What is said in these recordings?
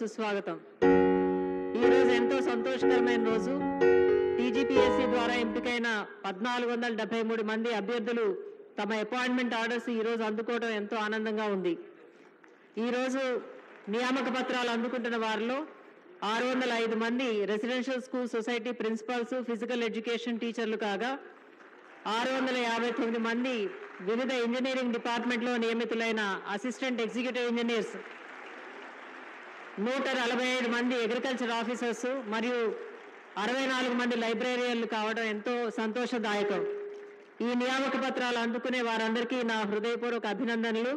సుస్వాగతం. ఈ రోజు ఎంతో సంతోషకరమైన రోజు. టీజీపీఎస్సీ ద్వారా ఎంపికైన 1473 మంది అభ్యర్థులు తమ అపాయింట్మెంట్ ఆర్డర్స్ ఈ రోజు అందుకోవడం ఎంతో ఆనందంగా ఉంది. ఈ రోజు నియామక పత్రాలు అందుకుంటున్న వారిలో 605 మంది residential school society principals, physical education టీచర్లు కాగా 659 మంది వివిధ ఇంజనీరింగ్ డిపార్ట్మెంట్లో నియమితులైన అసిస్టెంట్ ఎగ్జిక్యూటివ్ ఇంజనీర్స్, 147 మంది అగ్రికల్చర్ ఆఫీసర్స్ మరియు 64 మంది లైబ్రేరియన్లు కావడం ఎంతో సంతోషదాయకం. ఈ నియామక పత్రాలు అందుకునే వారందరికీ నా హృదయపూర్వక అభినందనలు.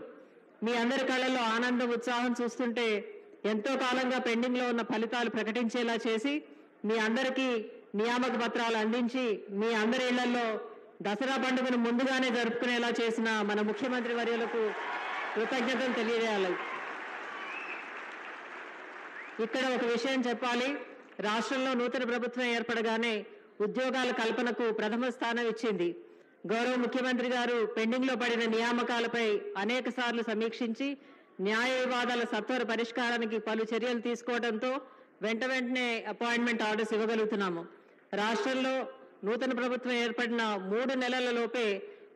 మీ అందరి కళ్ళల్లో ఆనందం, ఉత్సాహం చూస్తుంటే ఎంతో కాలంగా పెండింగ్లో ఉన్న ఫలితాలు ప్రకటించేలా చేసి మీ అందరికీ నియామక పత్రాలు అందించి మీ అందరి ఇళ్లలో దసరా పండుగను ముందుగానే జరుపుకునేలా చేసిన మన ముఖ్యమంత్రి వర్యులకు కృతజ్ఞతలు తెలియజేయాలి. ఇక్కడ ఒక విషయం చెప్పాలి. రాష్ట్రంలో నూతన ప్రభుత్వం ఏర్పడగానే ఉద్యోగాల కల్పనకు ప్రథమ స్థానం ఇచ్చింది. గౌరవ ముఖ్యమంత్రి గారు పెండింగ్లో పడిన నియామకాలపై అనేక సార్లు సమీక్షించి న్యాయ వివాదాల సత్వర పరిష్కారానికి పలు చర్యలు తీసుకోవడంతో వెంటనే అపాయింట్మెంట్ ఆర్డర్స్ ఇవ్వగలుగుతున్నాము. రాష్ట్రంలో నూతన ప్రభుత్వం ఏర్పడిన 3 నెలలలోపే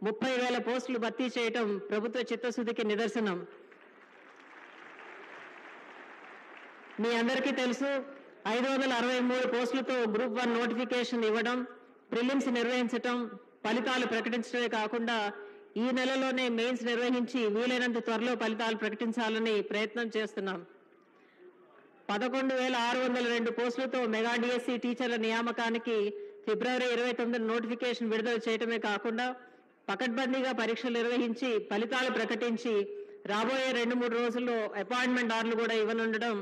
30,000 పోస్టులు భర్తీ చేయటం ప్రభుత్వ చిత్తశుద్ధికి నిదర్శనం. మీ అందరికీ తెలుసు, 563 పోస్టులతో గ్రూప్ 1 నోటిఫికేషన్ ఇవ్వడం, ప్రిలిమ్స్ నిర్వహించటం, ఫలితాలు ప్రకటించడమే కాకుండా ఈ నెలలోనే మెయిన్స్ నిర్వహించి వీలైనంత త్వరలో ఫలితాలు ప్రకటించాలని ప్రయత్నం చేస్తున్నాం. 11,602 పోస్టులతో మెగా డిఎస్సి టీచర్ల నియామకానికి ఫిబ్రవరి 29 నోటిఫికేషన్ విడుదల చేయటమే కాకుండా పకడ్బందీగా పరీక్షలు నిర్వహించి ఫలితాలు ప్రకటించి రాబోయే 2-3 రోజుల్లో అపాయింట్మెంట్ ఆర్డర్లు కూడా ఇవ్వనుండడం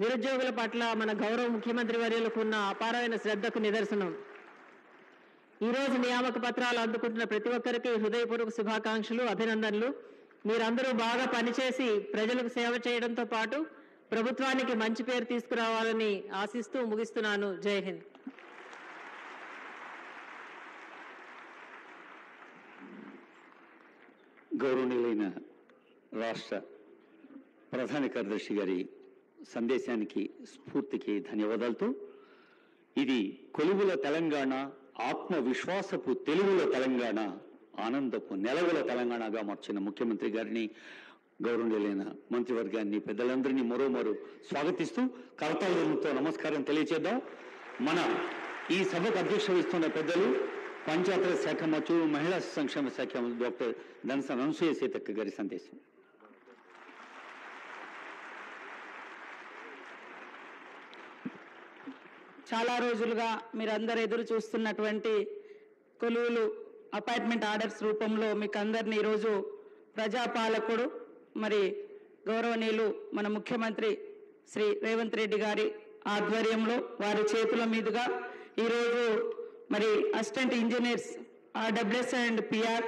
నిరుద్యోగుల పట్ల మన గౌరవ ముఖ్యమంత్రి వర్యులకు ఉన్న అపారమైన శ్రద్ధకు నిదర్శనం. ఈ రోజు నియామక పత్రాలు అందుకుంటున్న ప్రతి ఒక్కరికి హృదయపూర్వక శుభాకాంక్షలు, అభినందనలు. మీరందరూ బాగా పనిచేసి ప్రజలకు సేవ చేయడంతో పాటు ప్రభుత్వానికి మంచి పేరు తీసుకురావాలని ఆశిస్తూ ముగిస్తున్నాను. జై హింద్. గౌరవనీయులైన రాష్ట్ర ప్రధాన కార్యదర్శి గారి సందేశానికి, స్ఫూర్తికి ధన్యవాదాలతో, ఇది కొలువుల తెలంగాణ, ఆత్మవిశ్వాసపు తెలుగుల తెలంగాణ, ఆనందపు నెలవుల తెలంగాణగా మార్చిన ముఖ్యమంత్రి గారిని, గౌరవనీయులైన మంత్రివర్గాన్ని, పెద్దలందరినీ మరోమారు స్వాగతిస్తూ కర్తవ్యంతో నమస్కారం తెలియచేద్దాం. మన ఈ సభకు అధ్యక్ష వహిస్తున్న పెద్దలు పంచాయతీరాజ్ శాఖ మంత్రులు, మహిళా సంక్షేమ శాఖ మంత్రి డాక్టర్ ధనసన అనసూయ సీతక్క గారి సందేశం. చాలా రోజులుగా మీరందరూ ఎదురు చూస్తున్నటువంటి కొలువులు అపాయింట్మెంట్ ఆర్డర్స్ రూపంలో మీకు అందరినీ ఈరోజు ప్రజాపాలకుడు, మరి గౌరవనీయులు మన ముఖ్యమంత్రి శ్రీ రేవంత్ రెడ్డి గారి ఆధ్వర్యంలో వారి చేతుల మీదుగా ఈరోజు మరి assistant engineers RWS and PR,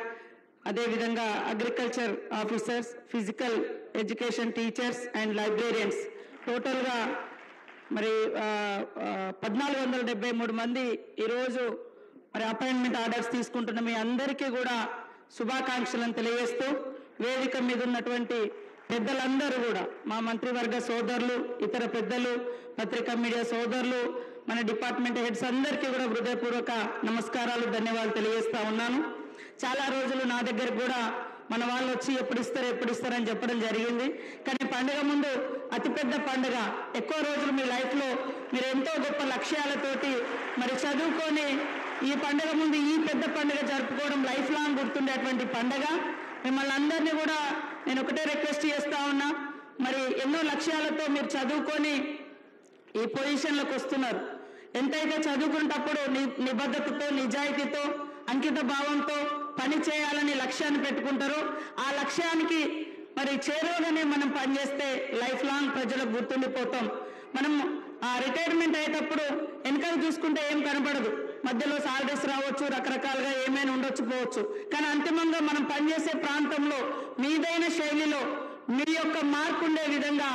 అదేవిధంగా agriculture officers, physical education teachers and librarians, టోటల్గా మరి 1473 మంది ఈరోజు మరి అపాయింట్మెంట్ ఆర్డర్స్ తీసుకుంటున్న మీ అందరికీ కూడా శుభాకాంక్షలను తెలియజేస్తూ, వేదిక మీద ఉన్నటువంటి పెద్దలందరూ కూడా, మా మంత్రివర్గ సోదరులు, ఇతర పెద్దలు, పత్రికా మీడియా సోదరులు, మన డిపార్ట్మెంట్ హెడ్స్ అందరికీ కూడా హృదయపూర్వక నమస్కారాలు, ధన్యవాదాలు తెలియజేస్తా ఉన్నాను. చాలా రోజులు నా దగ్గర కూడా మన వాళ్ళు వచ్చి ఎప్పుడు ఇస్తారని చెప్పడం జరిగింది. కానీ పండుగ ముందు అతిపెద్ద పండుగ, ఎక్కువ రోజులు మీ లైఫ్లో మీరు ఎంతో గొప్ప లక్ష్యాలతోటి మరి చదువుకొని ఈ పండుగ ముందు ఈ పెద్ద పండుగ జరుపుకోవడం లైఫ్ లాంగ్ గుర్తుండేటువంటి పండుగ. మిమ్మల్ని అందరినీ కూడా నేను ఒకటే రిక్వెస్ట్ చేస్తా ఉన్నా, మరి ఎన్నో లక్ష్యాలతో మీరు చదువుకొని ఈ పొజిషన్లకు వస్తున్నారు. ఎంతైతే చదువుకునేటప్పుడు నిబద్ధతతో, నిజాయితీతో, అంకిత భావంతో పని చేయాలని లక్ష్యాన్ని పెట్టుకుంటారో ఆ లక్ష్యానికి మరి చేరువగానే మనం పనిచేస్తే లైఫ్ లాంగ్ ప్రజలకు గుర్తుండిపోతాం. మనం ఆ రిటైర్మెంట్ అయ్యేటప్పుడు వెనకాల చూసుకుంటే ఏం కనపడదు, మధ్యలో సాలరీస్ రావచ్చు, రకరకాలుగా ఏమైనా ఉండొచ్చు పోవచ్చు. కానీ అంతిమంగా మనం పనిచేసే ప్రాంతంలో మీదైన శైలిలో మీ యొక్క మార్పు ఉండే విధంగా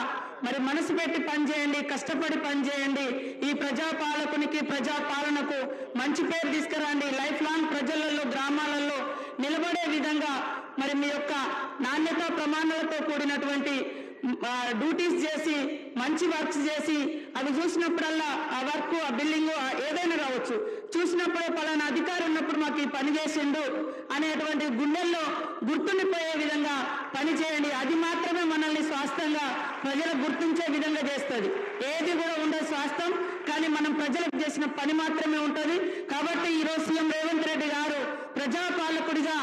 మరి మనసు పెట్టి పనిచేయండి, కష్టపడి పనిచేయండి. ఈ ప్రజాపాలకునికి, ప్రజాపాలనకు మంచి పేరు తీసుకురండి. లైఫ్ లాంగ్ ప్రజలలో, గ్రామాలలో నిలబడే విధంగా మరి మీ యొక్క నాణ్యత ప్రమాణాలతో కూడినటువంటి డ్యూటీస్ చేసి మంచి వర్క్స్ చేసి అవి చూసినప్పుడల్లా ఆ వర్క్ ఆ బిల్డింగ్ ఏదైనా కావచ్చు చూసినప్పుడే పలానా అధికారి ఉన్నప్పుడు మాకు ఈ పని చేసిండు అనేటువంటి గుండెల్లో గుర్తుండిపోయే విధంగా పని చేయండి. అది మాత్రమే మనల్ని స్వాస్థ్యంగా ప్రజలకు గుర్తించే విధంగా చేస్తుంది. ఏది కూడా ఉండదు స్వాస్థ్యం, కానీ మనం ప్రజలకు చేసిన పని మాత్రమే ఉంటుంది. కాబట్టి ఈరోజు సీఎం రేవంత్ రెడ్డి గారు ప్రజాపాలకుడిగా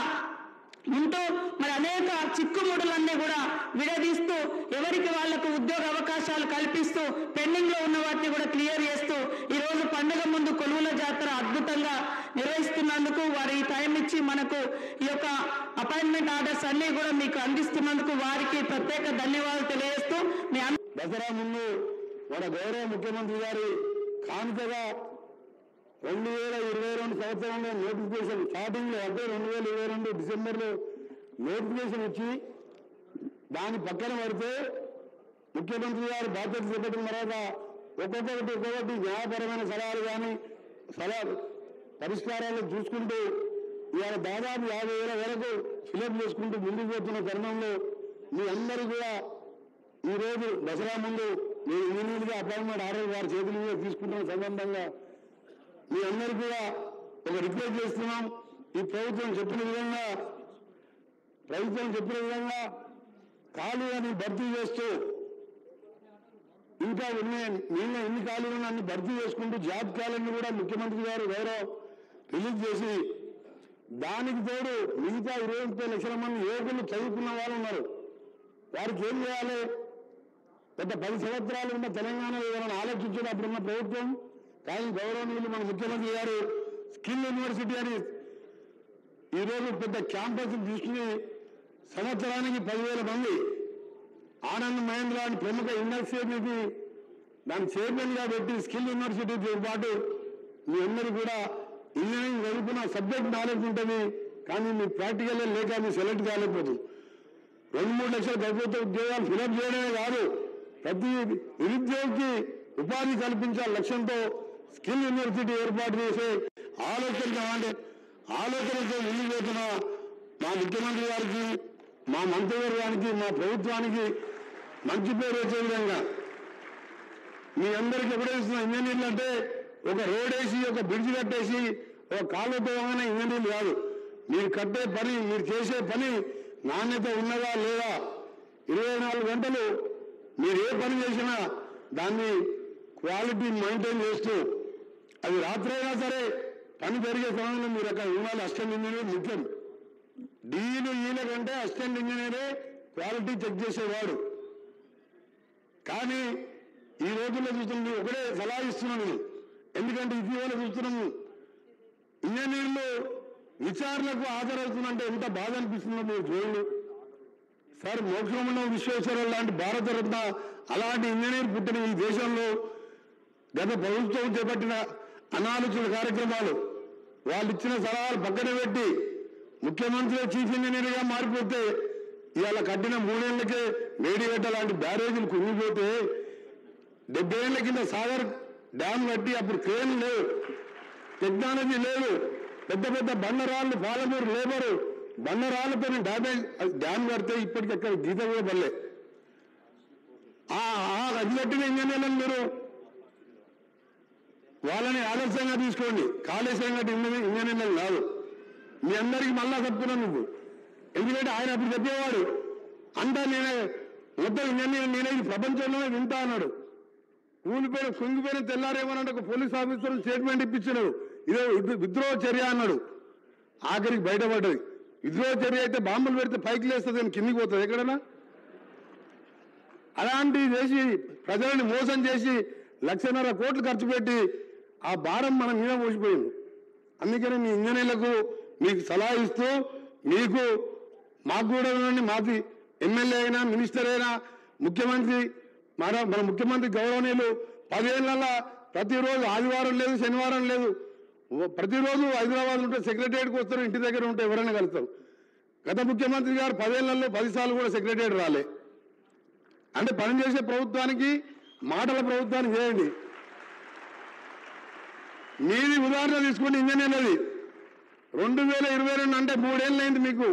ఉంటూ మరి అనేక చిక్కుముడులన్నీ కూడా విడదీస్తూ ఎవరికి వాళ్లకు ఉద్యోగ అవకాశాలు కల్పిస్తూ పెండింగ్ లో ఉన్న వాటిని కూడా క్లియర్ చేస్తూ ఈ రోజు పండుగ ముందు కొలువుల జాతర అద్భుతంగా నిర్వహిస్తున్నందుకు వారు ఈ టైం ఇచ్చి మనకు ఈ యొక్క అపాయింట్మెంట్ ఆర్డర్స్ అన్ని కూడా మీకు అందిస్తున్నందుకు వారికి ప్రత్యేక ధన్యవాదాలు తెలియజేస్తూ మీ దసరా ముందు మన గౌరవ ముఖ్యమంత్రి గారి కానుకగా 2022 సంవత్సరంలో నోటిఫికేషన్ స్టార్టింగ్ లో అంటే 2022 డిసెంబర్లో నోటిఫికేషన్ ఇచ్చి దాని పక్కన పడితే ముఖ్యమంత్రి గారు బాధ్యత చేపట్టిన తర్వాత ఒక్కొక్కటి న్యాయపరమైన సలహాలు కానీ పరిష్కారాలు చూసుకుంటూ ఇవాళ దాదాపు 50,000 వరకు ఫిలప్ చేసుకుంటూ ముందుకు పోతున్న తరుణంలో మీ అందరూ కూడా ఈరోజు దసరా ముందు మీ ఇంజనీర్గా అపాయింట్మెంట్ ఆర్డర్ వారి చేతుల మీద తీసుకుంటున్న సందర్భంగా మీ అందరూ కూడా ఒక రిక్వెస్ట్ చేస్తున్నాం. ఈ ప్రభుత్వం చెప్పిన విధంగా ఖాళీలను భర్తీ చేస్తూ ఇంకా ఎన్ని ఖాళీలు అన్ని భర్తీ చేసుకుంటూ జాబ్ క్యాలెండర్ కూడా ముఖ్యమంత్రి గారు రిలీజ్ చేసి దానికి తోడు మిగతా 20-30 లక్షల మంది యువకులు చదువుకున్న వాళ్ళు ఉన్నారు. వారికి ఏం చేయాలి? గత 10 సంవత్సరాలు ఉన్న తెలంగాణలో ఏమైనా ఆలోచించడం అప్పుడున్న ప్రభుత్వం. కానీ గౌరవనీయులు మన ముఖ్యమంత్రి గారు స్కిల్ యూనివర్సిటీ అని ఈరోజు పెద్ద క్యాంపస్ తీసుకుని సంవత్సరానికి 10,000 మంది ఆనంద్ మహేంద్ర అని ప్రముఖ యూనివర్సిటీకి దాని చైర్మన్ గా పెట్టి స్కిల్ యూనివర్సిటీతో పాటు మీ అందరూ కూడా ఇంజనీరింగ్ చదువుకున్న సబ్జెక్ట్ నాలెడ్జ్ ఉంటుంది, కానీ మీ ప్రాక్టికల్ లేక మీరు సెలెక్ట్ కాలేకపోతుంది. 2-3 లక్షల ప్రభుత్వ ఉద్యోగాలు ఫిలప్ చేయడమే కాదు, ప్రతి నిరుద్యోగికి ఉపాధి కల్పించాల లక్ష్యంతో స్కిల్ యూనివర్సిటీ ఏర్పాటు చేసే ఆలోచనతో ముందుకు పోతున్న మా ముఖ్యమంత్రి గారికి, మా మంత్రివర్గానికి, మా ప్రభుత్వానికి మంచి పేరు వచ్చే విధంగా మీ అందరికీ ఎప్పుడేస్తున్న ఇంజనీర్లు అంటే ఒక రోడ్ వేసి ఒక బ్రిడ్జ్ కట్టేసి ఒక కాలువతో ఇంజనీర్లు కాదు. మీరు కట్టే పని, మీరు చేసే పని నాణ్యత ఉన్నదా లేదా, 24 గంటలు మీరు ఏ పని చేసినా దాన్ని క్వాలిటీ మెయింటైన్ చేస్తూ అది రాత్రైనా సరే పని జరిగే సమయంలో మీరు అక్కడ ఉండాలి. అసిస్టెంట్ ఇంజనీర్ ముఖ్యం. డీలు ఈల కంటే అసిస్టెంట్ ఇంజనీరే క్వాలిటీ చెక్ చేసేవాడు. కానీ ఈ రోజుల్లో చూస్తుంది ఒకటే సలహా ఇస్తున్నాను, ఎందుకంటే ఇటీవల చూస్తున్నాము ఇంజనీర్లు విచారణకు హాజరవుతుందంటే ఎంత బాధ అనిపిస్తుందో మీరు చూడండి. సార్ మోక్షమండలం విశ్వేశ్వరరావు లాంటి భారతరత్న అలాంటి ఇంజనీర్ పుట్టిన ఈ దేశంలో గత ప్రభుత్వం చేపట్టిన అనాలోచిత కార్యక్రమాలు, వాళ్ళు ఇచ్చిన సలహాలు పక్కన పెట్టి ముఖ్యమంత్రి చీఫ్ ఇంజనీర్గా మారిపోతే ఇవాళ కట్టిన 3 ఏళ్లకే మేడిగడ్డ లాంటి బ్యారేజీలు కుంగిపోతే 70 ఏళ్ల కింద సాగర్ డ్యామ్ కట్టి అప్పుడు క్రేన్ లేవు, టెక్నాలజీ లేదు, పెద్ద పెద్ద బండరాళ్ళు పాలమూరు లేబరు బండరాళ్ళతో డ్యామ్ కడితే ఇప్పటికి ఎక్కడ గీత కూడా పడలే. అది కట్టిన ఇంజనీర్లను మీరు వాళ్ళని ఆదర్శంగా తీసుకోండి. కాళేశ్వరం కట్టిన ఇంజనీర్లను కాదు. మీ అందరికీ మళ్ళా చెప్తున్నాను నువ్వు, ఎందుకంటే ఆయన అప్పుడు చెప్పేవాడు అంతా నేనే మొత్తం ఇంజనీర్ నేనే ఈ ప్రపంచంలోనే వింటా అన్నాడు. కుంగిపోయిన తెల్లారేమన్నాడు, ఒక పోలీస్ ఆఫీసర్ స్టేట్మెంట్ ఇప్పించినాడు, ఇదే విద్రోహ చర్య అన్నాడు. ఆఖరికి బయటపడ్డది. విద్రోహ చర్య అయితే బాంబులు పెడితే పైకి లేస్తుంది కానీ కిందికి పోతుంది ఎక్కడన్నా. అలాంటివి చేసి ప్రజలని మోసం చేసి 1,50,000 కోట్లు ఖర్చు పెట్టి ఆ భారం మన మీద మోసిపోయింది. అందుకని మీ ఇంజనీర్లకు మీకు సలహా ఇస్తూ మీకు మాకు కూడా మాది ఎమ్మెల్యే అయినా మినిస్టర్ అయినా ముఖ్యమంత్రి మన ముఖ్యమంత్రి గౌరవనీయులు 10 ఏళ్లలో ప్రతిరోజు ఆదివారం లేదు శనివారం లేదు ప్రతిరోజు హైదరాబాద్ ఉంటే సెక్రటరియట్కి వస్తారు, ఇంటి దగ్గర ఉంటే ఎవరైనా కలుస్తారు. గత ముఖ్యమంత్రి గారు 10 ఏళ్లలో 10 సార్లు కూడా సెక్రటరియట్ రాలే. అంటే పనిచేసే ప్రభుత్వానికి మాటల ప్రభుత్వాన్ని చేయండి. మీది ఉదాహరణ తీసుకోండి. ఇంజనీర్లది 2022 అంటే 3 ఏళ్ళు అయింది మీకు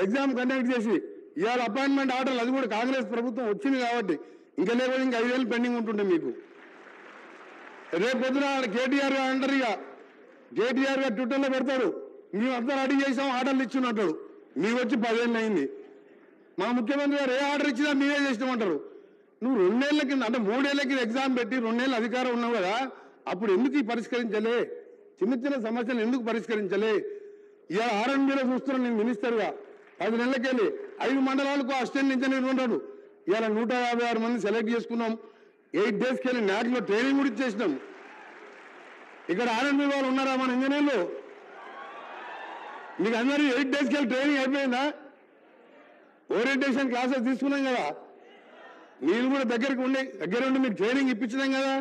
ఎగ్జామ్ కండక్ట్ చేసి. ఇవాళ అపాయింట్మెంట్ ఆర్డర్లు అది కూడా కాంగ్రెస్ ప్రభుత్వం వచ్చింది కాబట్టి ఇంకా లేకపోతే ఇంకా 5 ఏళ్ళు పెండింగ్ ఉంటుండే మీకు. రేపు పొద్దున కేటీఆర్ గారు అంటారు, ఇక కేటీఆర్ గారు ట్విట్టర్లో పెడతాడు, మేము అంతా రెడీ చేసాం ఆర్డర్లు ఇచ్చినట్టాడు. మీకు వచ్చి 10 ఏళ్ళు అయింది. మా ముఖ్యమంత్రి గారు ఏ ఆర్డర్ ఇచ్చినా మీరే చేసినామంటారు. నువ్వు 2 ఏళ్ల కింద అంటే 3 ఏళ్ల కింద ఎగ్జామ్ పెట్టి 2 ఏళ్ళు అధికారం ఉన్నావు కదా, అప్పుడు ఎందుకు ఈ పరిష్కరించలే? చిన్న చిన్న సమస్యలు ఎందుకు పరిష్కరించలే? ఇలా R&Bలో చూస్తున్నాను నేను మినిస్టర్గా 10 నెలలకెళ్ళి 5 మండలాలకు అసిస్టెంట్ ఇంజనీర్ ఉంటాడు. ఇలా 156 మంది సెలెక్ట్ చేసుకున్నాం. 8 డేస్కి వెళ్ళి NACలో ట్రైనింగ్ కూడా ఇచ్చేసినాం. ఇక్కడ R&B వాళ్ళు ఉన్నారా మన ఇంజనీర్లు? మీకు అందరూ 8 డేస్కి వెళ్ళి ట్రైనింగ్ అయిపోయిందా? ఓరియంటేషన్ క్లాసెస్ తీసుకున్నాం కదా, మీరు కూడా దగ్గర ఉండి మీకు ట్రైనింగ్ ఇప్పించినాం కదా.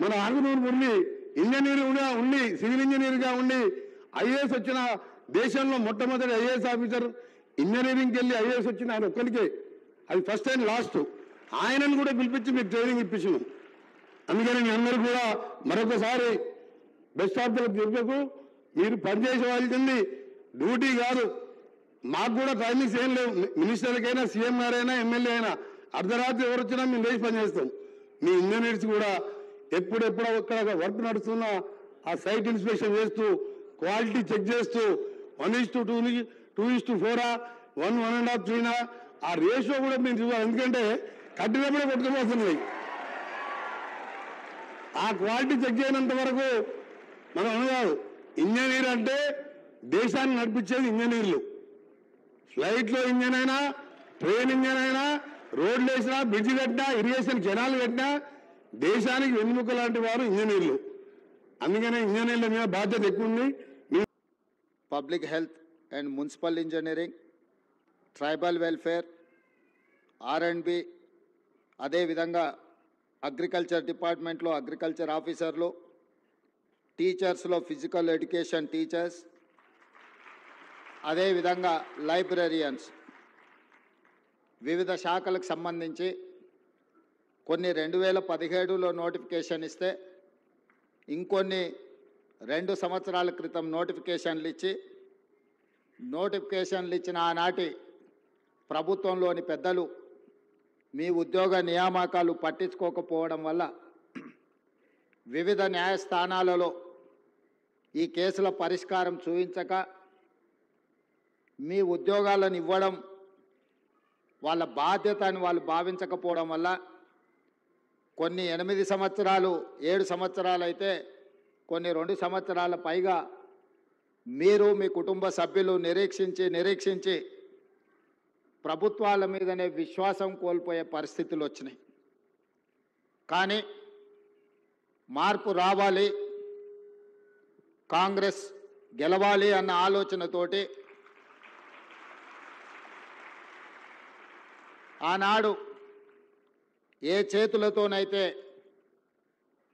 మన ఆంధ్రప్రదేశ్ ఉండి ఇంజనీర్గా ఉండి సివిల్ ఇంజనీర్గా ఉండి IAS వచ్చిన దేశంలో మొట్టమొదటి IAS ఆఫీసర్ ఇంజనీరింగ్కి వెళ్ళి IAS వచ్చిన ఆయన ఒక్కరికే, అది ఫస్ట్ అండ్ లాస్ట్. ఆయనను కూడా పిలిపించి మీకు ట్రైనింగ్ ఇప్పించినాం. అందుకని మీ అందరూ కూడా మరొకసారి బెస్ట్ ఆఫ్ ద చెప్పకు. మీరు పనిచేసే వాళ్ళకి డ్యూటీ కాదు, మాకు కూడా టైమింగ్స్ ఏం లేవు. మినిస్టర్కైనా సీఎం గారైనా ఎమ్మెల్యే అయినా అర్ధరాత్రి ఎవరు వచ్చినా మేము లేచి పనిచేస్తాం. మీ ఇంజనీర్స్ కూడా ఎప్పుడెప్పుడో ఒక్కడ వర్క్ నడుస్తున్నా ఆ సైట్ ఇన్స్పెక్షన్ చేస్తూ క్వాలిటీ చెక్ చేస్తూ 1:2, 2:4, 1, 1.5, 3 ఆ రేషియో కూడా మేము చూడాలి. ఎందుకంటే కట్టినప్పుడే కొట్టుకుపోతున్నాయి. ఆ క్వాలిటీ చెక్ చేయనంత వరకు మనం అనగాదు. ఇంజనీర్ అంటే దేశాన్ని నడిపించేది ఇంజనీర్లు. ఫ్లైట్లో ఇంజన్ అయినా, ట్రైన్ ఇంజన్ అయినా, రోడ్లు వేసినా, బ్రిడ్జ్ కట్టినా, ఇరిగేషన్ కెనాల్ కట్టినా దేశానికి వెన్నుముక లాంటి వారు ఇంజనీర్లు. అందుకనే ఇంజనీర్ల మీద బాధ్యత ఎక్కువ ఉంది. Public health and municipal engineering, tribal welfare, R&B, అదేవిధంగా అగ్రికల్చర్ డిపార్ట్మెంట్లో అగ్రికల్చర్ ఆఫీసర్లు, టీచర్స్లో ఫిజికల్ ఎడ్యుకేషన్ టీచర్స్, అదేవిధంగా లైబ్రరియన్స్, వివిధ శాఖలకు సంబంధించి కొన్ని 2017లో నోటిఫికేషన్ ఇస్తే ఇంకొన్ని 2 సంవత్సరాల క్రితం నోటిఫికేషన్లు ఇచ్చిన ఆనాటి ప్రభుత్వంలోని పెద్దలు మీ ఉద్యోగ నియామకాలు పట్టించుకోకపోవడం వల్ల వివిధ న్యాయస్థానాలలో ఈ కేసుల పరిష్కారం చూపించక మీ ఉద్యోగాలను ఇవ్వడం వాళ్ళ బాధ్యత అని వాళ్ళు భావించకపోవడం వల్ల కొన్ని 8 సంవత్సరాలు 7 సంవత్సరాలు అయితే కొన్ని 2 సంవత్సరాల పైగా మీరు మీ కుటుంబ సభ్యులు నిరీక్షించి ప్రభుత్వాల మీదనే విశ్వాసం కోల్పోయే పరిస్థితులు వచ్చినాయి. కానీ మార్పు రావాలి, కాంగ్రెస్ గెలవాలి అన్న ఆలోచనతోటి ఆనాడు ఏ చేతులతోనైతే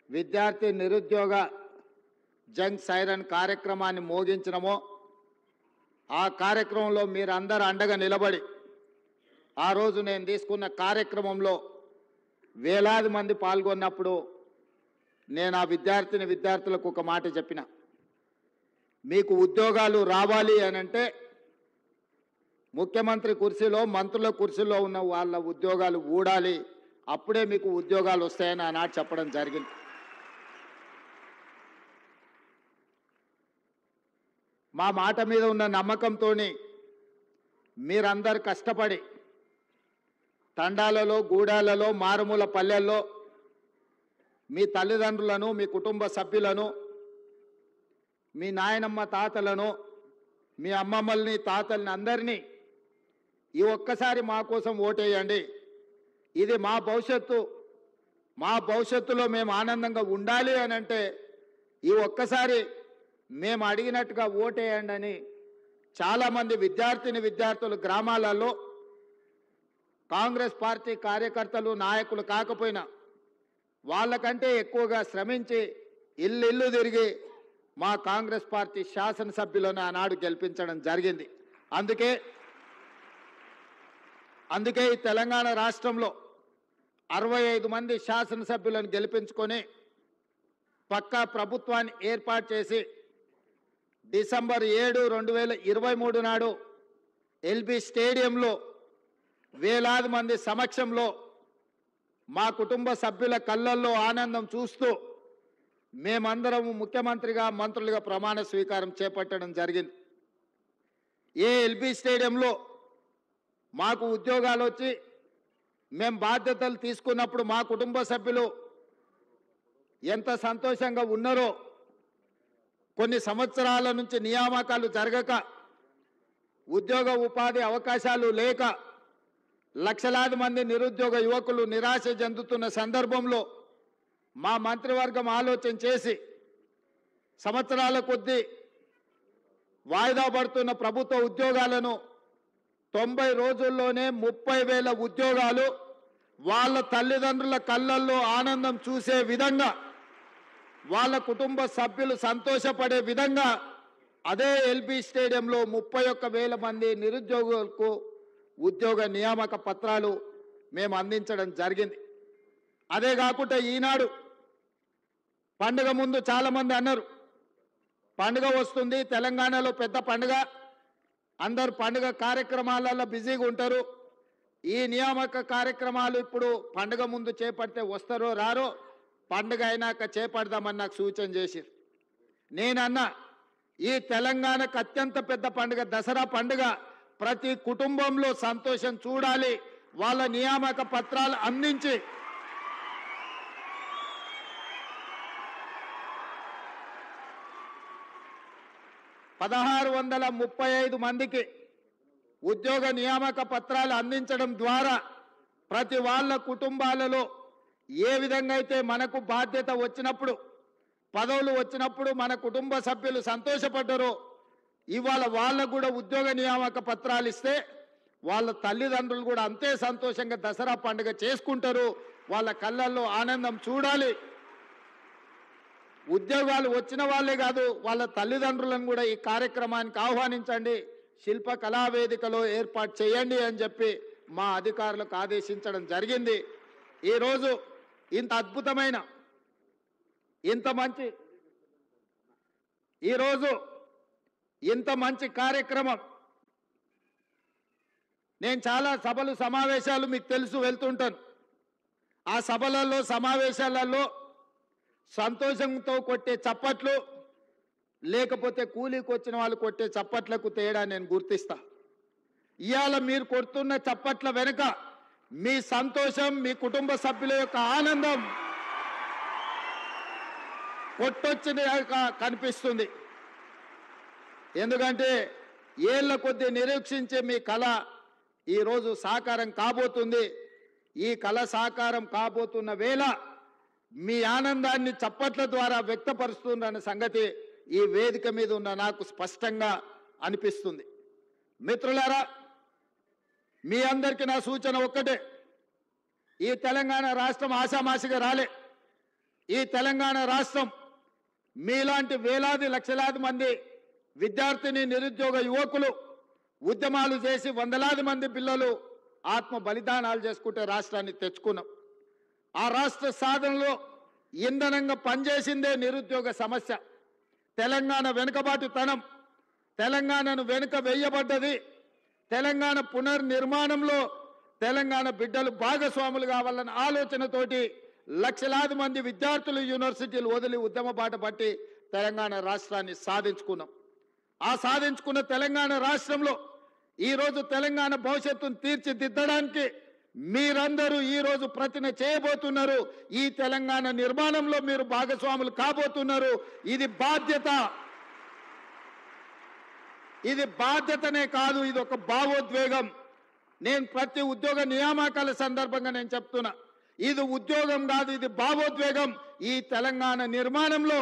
విద్యార్థి నిరుద్యోగ జంగ్ సైరన్ కార్యక్రమాన్ని మోగించినమో ఆ కార్యక్రమంలో మీరందరూ అండగా నిలబడి ఆ రోజు నేను తీసుకున్న కార్యక్రమంలో వేలాది మంది పాల్గొన్నప్పుడు నేను ఆ విద్యార్థులకు ఒక మాట చెప్పిన, మీకు ఉద్యోగాలు రావాలి అనంటే ముఖ్యమంత్రి కుర్చీలో మంత్రుల కుర్చీలో ఉన్న వాళ్ళ ఉద్యోగాలు ఊడాలి, అప్పుడే మీకు ఉద్యోగాలు వస్తాయని ఆనాడు చెప్పడం జరిగింది. మా మాట మీద ఉన్న నమ్మకంతో మీరందరూ కష్టపడి తండాలలో, గూడాలలో, మారుమూల పల్లెల్లో మీ తల్లిదండ్రులను, మీ కుటుంబ సభ్యులను, మీ నాయనమ్మ తాతలను, మీ అమ్మమ్మల్ని, తాతల్ని అందరినీ ఈ ఒక్కసారి మా కోసం ఓటేయండి, ఇది మా భవిష్యత్తు, మా భవిష్యత్తులో మేము ఆనందంగా ఉండాలి అని అంటే ఈ ఒక్కసారి మేము అడిగినట్టుగా ఓటేయండి అని చాలామంది విద్యార్థులు గ్రామాలలో కాంగ్రెస్ పార్టీ కార్యకర్తలు, నాయకులు కాకపోయినా వాళ్ళకంటే ఎక్కువగా శ్రమించి ఇల్లు తిరిగి మా కాంగ్రెస్ పార్టీ శాసనసభ్యులను ఆనాడు గెలిపించడం జరిగింది. అందుకే ఈ తెలంగాణ రాష్ట్రంలో 65 మంది శాసనసభ్యులను గెలిపించుకొని పక్కా ప్రభుత్వాన్ని ఏర్పాటు చేసి డిసెంబర్ 7, 2023 నాడు ఎల్బీ స్టేడియంలో వేలాది మంది సమక్షంలో మా కుటుంబ సభ్యుల కళ్ళల్లో ఆనందం చూస్తూ మేమందరం ముఖ్యమంత్రిగా మంత్రులుగా ప్రమాణ స్వీకారం చేపట్టడం జరిగింది. ఏ ఎల్బీ స్టేడియంలో మాకు ఉద్యోగాలు వచ్చి మేము బాధ్యతలు తీసుకున్నప్పుడు మా కుటుంబ సభ్యులు ఎంత సంతోషంగా ఉన్నారో, కొన్ని సంవత్సరాల నుంచి నియామకాలు జరగక ఉద్యోగ ఉపాధి అవకాశాలు లేక లక్షలాది మంది నిరుద్యోగ యువకులు నిరాశ చెందుతున్న సందర్భంలో మా మంత్రివర్గం ఆలోచన చేసి సంవత్సరాల కొద్దీ వాయిదా పడుతున్న ప్రభుత్వ ఉద్యోగాలను 90 రోజుల్లోనే 30,000 ఉద్యోగాలు వాళ్ళ తల్లిదండ్రుల కళ్ళల్లో ఆనందం చూసే విధంగా, వాళ్ళ కుటుంబ సభ్యులు సంతోషపడే విధంగా అదే ఎల్బీ స్టేడియంలో 31,000 మంది నిరుద్యోగులకు ఉద్యోగ నియామక పత్రాలు మేము అందించడం జరిగింది. అదే కాకుండా ఈనాడు పండుగ ముందు చాలామంది అన్నారు, పండుగ వస్తుంది, తెలంగాణలో పెద్ద పండుగ, అందరు పండుగ కార్యక్రమాలలో బిజీగా ఉంటారు, ఈ నియామక కార్యక్రమాలు ఇప్పుడు పండుగ ముందు చేపడితే వస్తారో రారో, పండుగ అయినాక చేపడదామని నాకు సూచన చేశారు. నేనన్నా, ఈ తెలంగాణకు అత్యంత పెద్ద పండుగ దసరా పండుగ, ప్రతి కుటుంబంలో సంతోషం చూడాలి, వాళ్ళ నియామక పత్రాలు అందించి 1635 మందికి ఉద్యోగ నియామక పత్రాలు అందించడం ద్వారా ప్రతి వాళ్ళ కుటుంబాలలో ఏ విధంగా అయితే మనకు బాధ్యత వచ్చినప్పుడు, పదవులు వచ్చినప్పుడు మన కుటుంబ సభ్యులు సంతోషపడ్డారో, ఇవాళ వాళ్ళకు కూడా ఉద్యోగ నియామక పత్రాలు ఇస్తే వాళ్ళ తల్లిదండ్రులు కూడా అంతే సంతోషంగా దసరా పండుగ చేసుకుంటారు, వాళ్ళ కళ్ళల్లో ఆనందం చూడాలి. ఉద్యోగాలు వచ్చిన వాళ్ళే కాదు, వాళ్ళ తల్లిదండ్రులను కూడా ఈ కార్యక్రమానికి ఆహ్వానించండి, శిల్ప కళావేదికలో ఏర్పాటు చేయండి అని చెప్పి మా అధికారులకు ఆదేశించడం జరిగింది. ఈరోజు ఇంత అద్భుతమైన ఇంత మంచి కార్యక్రమం, నేను చాలా సభలు సమావేశాలు మీకు తెలుసు వెళ్తుంటాను. ఆ సభలలో సమావేశాలలో సంతోషంతో కొట్టే చప్పట్లు, లేకపోతే కూలీకి వచ్చిన వాళ్ళు కొట్టే చప్పట్లకు తేడా నేను గుర్తిస్తా. ఇవాళ మీరు కొడుతున్న చప్పట్ల వెనుక మీ సంతోషం, మీ కుటుంబ సభ్యుల యొక్క ఆనందం కొట్టొచ్చిన కనిపిస్తుంది. ఎందుకంటే ఏళ్ల కొద్దీ నిరీక్షించే మీ కళ ఈరోజు సాకారం కాబోతుంది. ఈ కళ సాకారం కాబోతున్న వేళ మీ ఆనందాన్ని చప్పట్ల ద్వారా వ్యక్తపరుస్తున్న సంగతి ఈ వేదిక మీద ఉన్న నాకు స్పష్టంగా అనిపిస్తుంది. మిత్రులారా, మీ అందరికీ నా సూచన ఒక్కటే, ఈ తెలంగాణ రాష్ట్రం ఆషామాషిగా రాలే. ఈ తెలంగాణ రాష్ట్రం మీలాంటి వేలాది లక్షలాది మంది విద్యార్థిని నిరుద్యోగ యువకులు ఉద్యమాలు చేసి వందలాది మంది పిల్లలు ఆత్మ బలిదానాలు చేసుకుంటే రాష్ట్రాన్ని తెచ్చుకున్నాం. ఆ రాష్ట్ర సాధనలో ఇంధనంగా పనిచేసిందే నిరుద్యోగ సమస్య. తెలంగాణ వెనుకబాటుతనం, తెలంగాణను వెనుక వేయబడ్డది. తెలంగాణ పునర్నిర్మాణంలో తెలంగాణ బిడ్డలు భాగస్వాములు కావాలన్న ఆలోచనతోటి లక్షలాది మంది విద్యార్థులు యూనివర్సిటీలు వదిలి ఉద్యమ బాట పట్టి తెలంగాణ రాష్ట్రాన్ని సాధించుకున్నాం. ఆ సాధించుకున్న తెలంగాణ రాష్ట్రంలో ఈరోజు తెలంగాణ భవిష్యత్తును తీర్చిదిద్దడానికి మీరందరూ ఈరోజు ప్రతిన చేయబోతున్నారు. ఈ తెలంగాణ నిర్మాణంలో మీరు భాగస్వాములు కాబోతున్నారు. ఇది బాధ్యత. ఇది బాధ్యతనే కాదు, ఇది ఒక భావోద్వేగం. నేను ప్రతి ఉద్యోగ నియామకాల సందర్భంగా నేను చెప్తున్నా, ఇది ఉద్యోగం కాదు, ఇది భావోద్వేగం. ఈ తెలంగాణ నిర్మాణంలో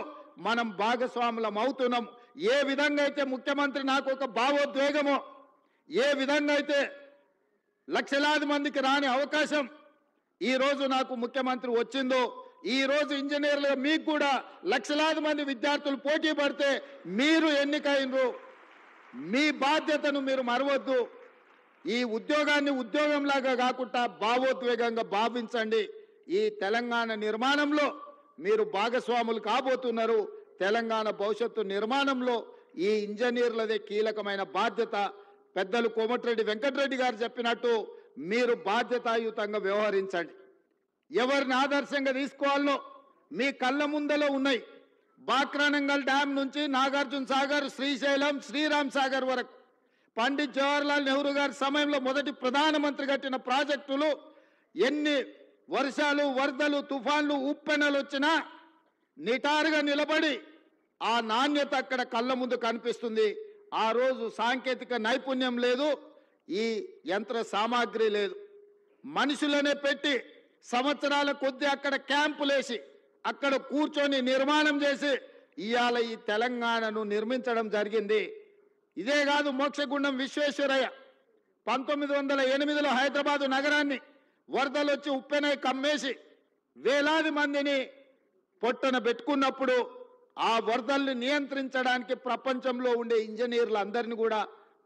మనం భాగస్వాములం అవుతున్నాం. ఏ విధంగా అయితే ముఖ్యమంత్రి నాకు ఒక భావోద్వేగమో, ఏ విధంగా అయితే లక్షలాది మందికి రాని అవకాశం ఈరోజు నాకు ముఖ్యమంత్రి వచ్చిందో, ఈరోజు ఇంజనీర్లుగా మీకు కూడా లక్షలాది మంది విద్యార్థులు పోటీ పడితే మీరు ఎన్నికైనరు. మీ బాధ్యతను మీరు మరవద్దు. ఈ ఉద్యోగాన్ని ఉద్యోగంలాగా కాకుండా భావోద్వేగంగా భావించండి. ఈ తెలంగాణ నిర్మాణంలో మీరు భాగస్వాములు కాబోతున్నారు. తెలంగాణ భవిష్యత్తు నిర్మాణంలో ఈ ఇంజనీర్లదే కీలకమైన బాధ్యత. పెద్దలు కోమటిరెడ్డి వెంకటరెడ్డి గారు చెప్పినట్టు మీరు బాధ్యతాయుతంగా వ్యవహరించండి. ఎవరిని ఆదర్శంగా తీసుకోవాలో మీ కళ్ళ ముందలో ఉన్నాయి. బాక్రానంగల్ డ్యామ్ నుంచి నాగార్జున సాగర్, శ్రీశైలం, శ్రీరామ్ సాగర్ వరకు పండిత్ జవహర్లాల్ నెహ్రూ గారి సమయంలో మొదటి ప్రధానమంత్రి కట్టిన ప్రాజెక్టులు ఎన్ని వర్షాలు, వరదలు, తుఫాన్లు, ఉప్పెనలు వచ్చినా నిటారుగా నిలబడి ఆ నాణ్యత అక్కడ కళ్ళ ముందు కనిపిస్తుంది. ఆ రోజు సాంకేతిక నైపుణ్యం లేదు, ఈ యంత్ర సామాగ్రి లేదు. మనుషులనే పెట్టి సంవత్సరాల కొద్దీ అక్కడ క్యాంపులేసి అక్కడ కూర్చొని నిర్మాణం చేసి ఇవాళ ఈ తెలంగాణను నిర్మించడం జరిగింది. ఇదే కాదు, మోక్షగుండం విశ్వేశ్వరయ్య 1908లో హైదరాబాదు నగరాన్ని వరదలు వచ్చి ఉప్పెనై కమ్మేసి వేలాది మందిని పొట్టన పెట్టుకున్నప్పుడు ఆ వరదల్ని నియంత్రించడానికి ప్రపంచంలో ఉండే ఇంజనీర్లు అందరినీ కూడా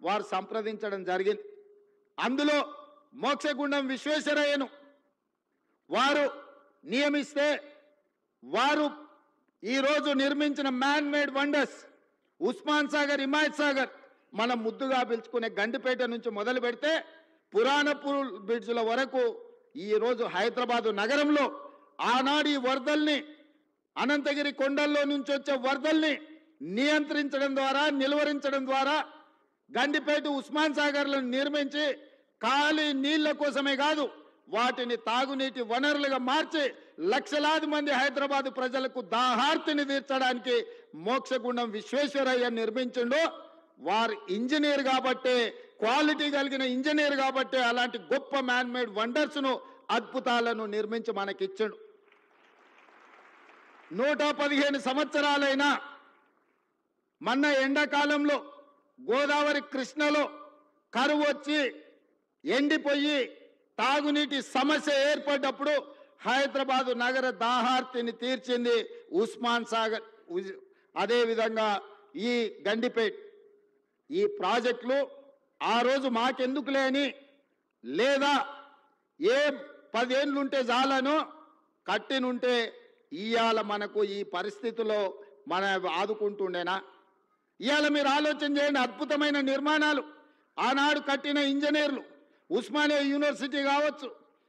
వారు సంప్రదించడం జరిగింది. అందులో మోక్షగుండం విశ్వేశ్వరయ్యను వారు నియమిస్తే వారు ఈరోజు నిర్మించిన man made wonders Osman Sagar, Himayat Sagar, మనం ముద్దుగా పిలుచుకునే గండిపేట నుంచి మొదలు పెడితే పురాణపూర్ బ్రిడ్జ్ల వరకు ఈరోజు హైదరాబాదు నగరంలో ఆనాడు ఈ వరదల్ని, అనంతగిరి కొండల్లో నుంచి వచ్చే వరదల్ని నియంత్రించడం ద్వారా, నిలువరించడం ద్వారా గండిపేట, ఉస్మాన్ సాగర్లను నిర్మించి ఖాళీ నీళ్ల కోసమే కాదు వాటిని తాగునీటి వనరులుగా మార్చి లక్షలాది మంది హైదరాబాద్ ప్రజలకు దాహార్తిని తీర్చడానికి మోక్షగుండం విశ్వేశ్వరయ్య నిర్మించిండు. వారు ఇంజనీర్ కాబట్టే, క్వాలిటీ కలిగిన ఇంజనీర్ కాబట్టే అలాంటి గొప్ప మ్యాన్ మేడ్ వండర్స్ను, అద్భుతాలను నిర్మించి మనకిచ్చాడు. 115 సంవత్సరాలైనా మొన్న ఎండాకాలంలో గోదావరి, కృష్ణలో కరువు వచ్చి ఎండిపోయి తాగునీటి సమస్య ఏర్పడ్డప్పుడు హైదరాబాదు నగర దాహార్తిని తీర్చింది ఉస్మాన్ సాగర్. అదేవిధంగా ఈ గండిపేట్, ఈ ప్రాజెక్టులు ఆ రోజు మాకెందుకు లేని, లేదా ఏ 10 ఏళ్ళుంటే చాలను కట్టినుంటే ఇవాళ మనకు ఈ పరిస్థితిలో మన ఆదుకుంటుండేనా? ఇవాళ మీరు ఆలోచన చేయండి. అద్భుతమైన నిర్మాణాలు ఆనాడు కట్టిన ఇంజనీర్లు, ఉస్మానియా యూనివర్సిటీ కావచ్చు,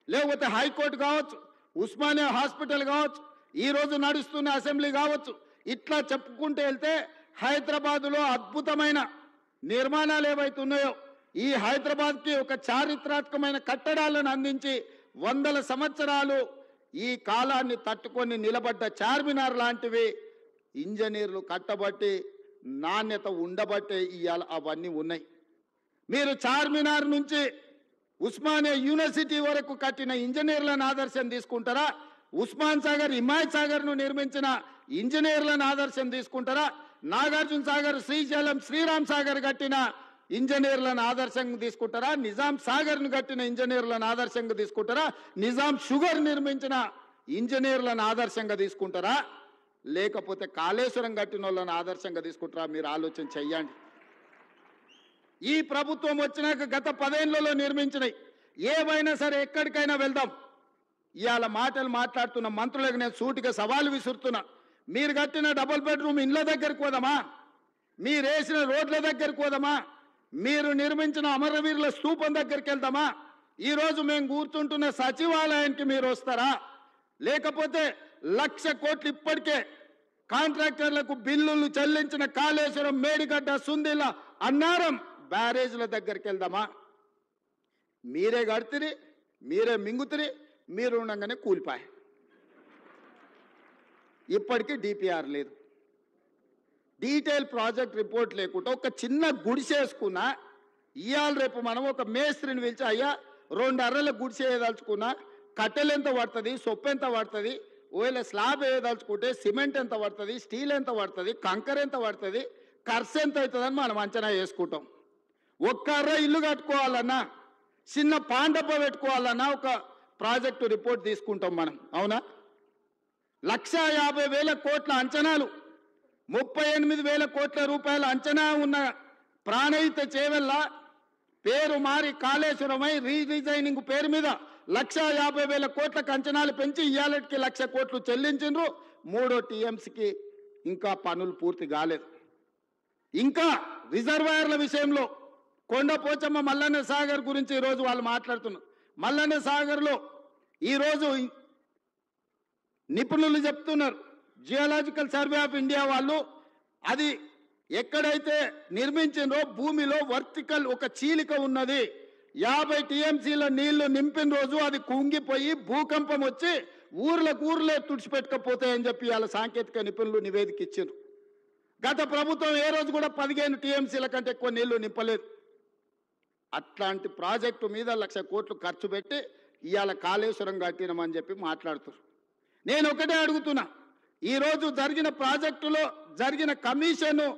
లేకపోతే హైకోర్టు కావచ్చు, ఉస్మానియా హాస్పిటల్ కావచ్చు, ఈరోజు నడుస్తున్న అసెంబ్లీ కావచ్చు, ఇట్లా చెప్పుకుంటూ వెళ్తే హైదరాబాదులో అద్భుతమైన నిర్మాణాలు ఏవైతున్నాయో ఈ హైదరాబాద్కి ఒక చారిత్రాత్మకమైన కట్టడాలను అందించి 100 సంవత్సరాలు ఈ కాలాన్ని తట్టుకొని నిలబడ్డ చార్మినార్ లాంటివి ఇంజనీర్లు కట్టబట్టి, నాణ్యత ఉండబట్టే ఇవాళ అవన్నీ ఉన్నాయి. మీరు చార్మినార్ నుంచి ఉస్మానియా యూనివర్సిటీ వరకు కట్టిన ఇంజనీర్లను ఆదర్శం తీసుకుంటారా? ఉస్మాన్ సాగర్, హిమాయత్ సాగర్ను నిర్మించిన ఇంజనీర్లను ఆదర్శం తీసుకుంటారా? నాగార్జున సాగర్, శ్రీశైలం, శ్రీరామ్ సాగర్ కట్టిన ఇంజనీర్లను ఆదర్శంగా తీసుకుంటారా? నిజాం సాగర్ను కట్టిన ఇంజనీర్లను ఆదర్శంగా తీసుకుంటారా? నిజాం షుగర్ నిర్మించిన ఇంజనీర్లను ఆదర్శంగా తీసుకుంటారా? లేకపోతే కాళేశ్వరం కట్టిన వాళ్ళని ఆదర్శంగా తీసుకుంటారా? మీరు ఆలోచన చెయ్యండి. ఈ ప్రభుత్వం వచ్చినాక గత 10 ఏళ్లలో నిర్మించినవి ఏవైనా సరే ఎక్కడికైనా వెళ్దాం. ఇవాళ మాటలు మాట్లాడుతున్న మంత్రులకు నేను సూటిగా సవాలు విసురుతున్నా. మీరు కట్టిన డబుల్ బెడ్రూమ్ ఇండ్ల దగ్గరికి పోదామా? మీరు వేసిన రోడ్ల దగ్గరికి పోదామా? మీరు నిర్మించిన అమరవీరుల స్తూపం దగ్గరికి వెళ్దామా? ఈరోజు మేము కూర్చుంటున్న సచివాలయానికి మీరు వస్తారా? లేకపోతే 1,00,000 కోట్లు ఇప్పటికే కాంట్రాక్టర్లకు బిల్లులు చెల్లించిన కాళేశ్వరం, మేడిగడ్డ, సుందిల, అన్నారం బ్యారేజ్ల దగ్గరికి వెళ్దామా? మీరే కడితిరి, మీరే మింగుతిరి, మీరు ఉండగానే కూలిపాయి. ఇప్పటికీ డిపిఆర్ లేదు, డీటెయిల్ ప్రాజెక్ట్ రిపోర్ట్ లేకుండా ఒక చిన్న గుడిసేసుకున్నా ఇవాళ రేపు మనం ఒక మేస్త్రిని పిలిచి, అయ్యా 2 అర్రల గుడిసే వేయదలుచుకున్నా కట్టెలు ఎంత పడుతుంది, సొప్పు ఎంత పడుతుంది, ఒకవేళ స్లాబ్ వేయదలుచుకుంటే సిమెంట్ ఎంత పడుతుంది, స్టీల్ ఎంత పడుతుంది, కంకర ఎంత పడుతుంది, ఖర్చు ఎంత అవుతుందని మనం అంచనా వేసుకుంటాం. ఒక్క అర్ర ఇల్లు కట్టుకోవాలన్నా, చిన్న పాండప పెట్టుకోవాలన్నా ఒక ప్రాజెక్టు రిపోర్ట్ తీసుకుంటాం మనం, అవునా? 1,50,000 కోట్ల అంచనాలు, 38,000 కోట్ల రూపాయల అంచనా ఉన్న ప్రాణహిత చేవెళ్ళ పేరు మారి కాళేశ్వరమై రీడిజైనింగ్ పేరు మీద 1,50,000 కోట్లకు అంచనాలు పెంచి ఇవాళకి 1,00,000 కోట్లు చెల్లించిండ్రు. 3వ టీఎంసీకి ఇంకా పనులు పూర్తి కాలేదు. ఇంకా రిజర్వాయర్ల విషయంలో కొండపోచమ్మ, మల్లన్న సాగర్ గురించి ఈరోజు వాళ్ళు మాట్లాడుతున్నారు. మల్లన్న సాగర్లో ఈరోజు నిపుణులు చెప్తున్నారు, జియోలాజికల్ సర్వే ఆఫ్ ఇండియా వాళ్ళు అది ఎక్కడైతే నిర్మించిందో భూమిలో వర్టికల్ ఒక చీలిక ఉన్నది. 50 టీఎంసీల నీళ్లు నింపిన రోజు అది కుంగిపోయి భూకంపం వచ్చి ఊర్లే తుడిచిపెట్టకపోతాయని చెప్పి వాళ్ళ సాంకేతిక నిపుణులు నివేదిక ఇచ్చారు. గత ప్రభుత్వం ఏ రోజు కూడా 15 టీఎంసీల కంటే ఎక్కువ నీళ్లు నింపలేదు. అట్లాంటి ప్రాజెక్టు మీద 1,00,000 కోట్లు ఖర్చు పెట్టి ఇవాళ కాళేశ్వరం కట్టినామని చెప్పి మాట్లాడుతున్నారు. నేను ఒకటే అడుగుతున్నా, ఈరోజు జరిగిన ప్రాజెక్టులో జరిగిన కమిషను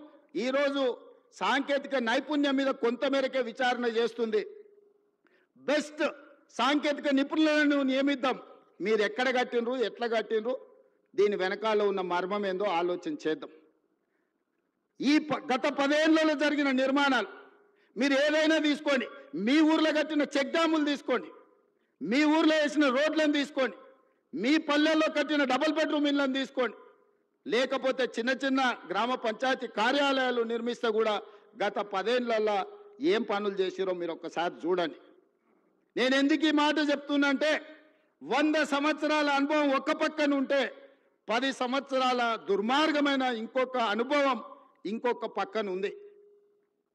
ఈరోజు సాంకేతిక నైపుణ్యం మీద కొంతమేరకే విచారణ చేస్తుంది. బెస్ట్ సాంకేతిక నిపుణులను నియమిద్దాం. మీరు ఎక్కడ కట్టినరు, ఎట్లా కట్టినరు, దీని వెనకాల ఉన్న మర్మం ఏందో ఆలోచన చేద్దాం. ఈ గత 10 ఏళ్లలో జరిగిన నిర్మాణాలు మీరు ఏదైనా తీసుకోండి, మీ ఊర్లో కట్టిన చెక్ డ్యాములు తీసుకోండి, మీ ఊర్లో వేసిన రోడ్లను తీసుకోండి, మీ పల్లెల్లో కట్టిన డబుల్ బెడ్రూమ్ ఇళ్లను తీసుకోండి, లేకపోతే చిన్న చిన్న గ్రామ పంచాయతీ కార్యాలయాలు నిర్మిస్తే కూడా గత 10 ఏళ్లలో ఏం పనులు చేసిరో మీరు ఒక్కసారి చూడండి. నేను ఎందుకు ఈ మాట చెప్తున్నంటే 100 సంవత్సరాల అనుభవం ఒక్క పక్కన ఉంటే 10 సంవత్సరాల దుర్మార్గమైన ఇంకొక అనుభవం ఇంకొక పక్కన ఉంది.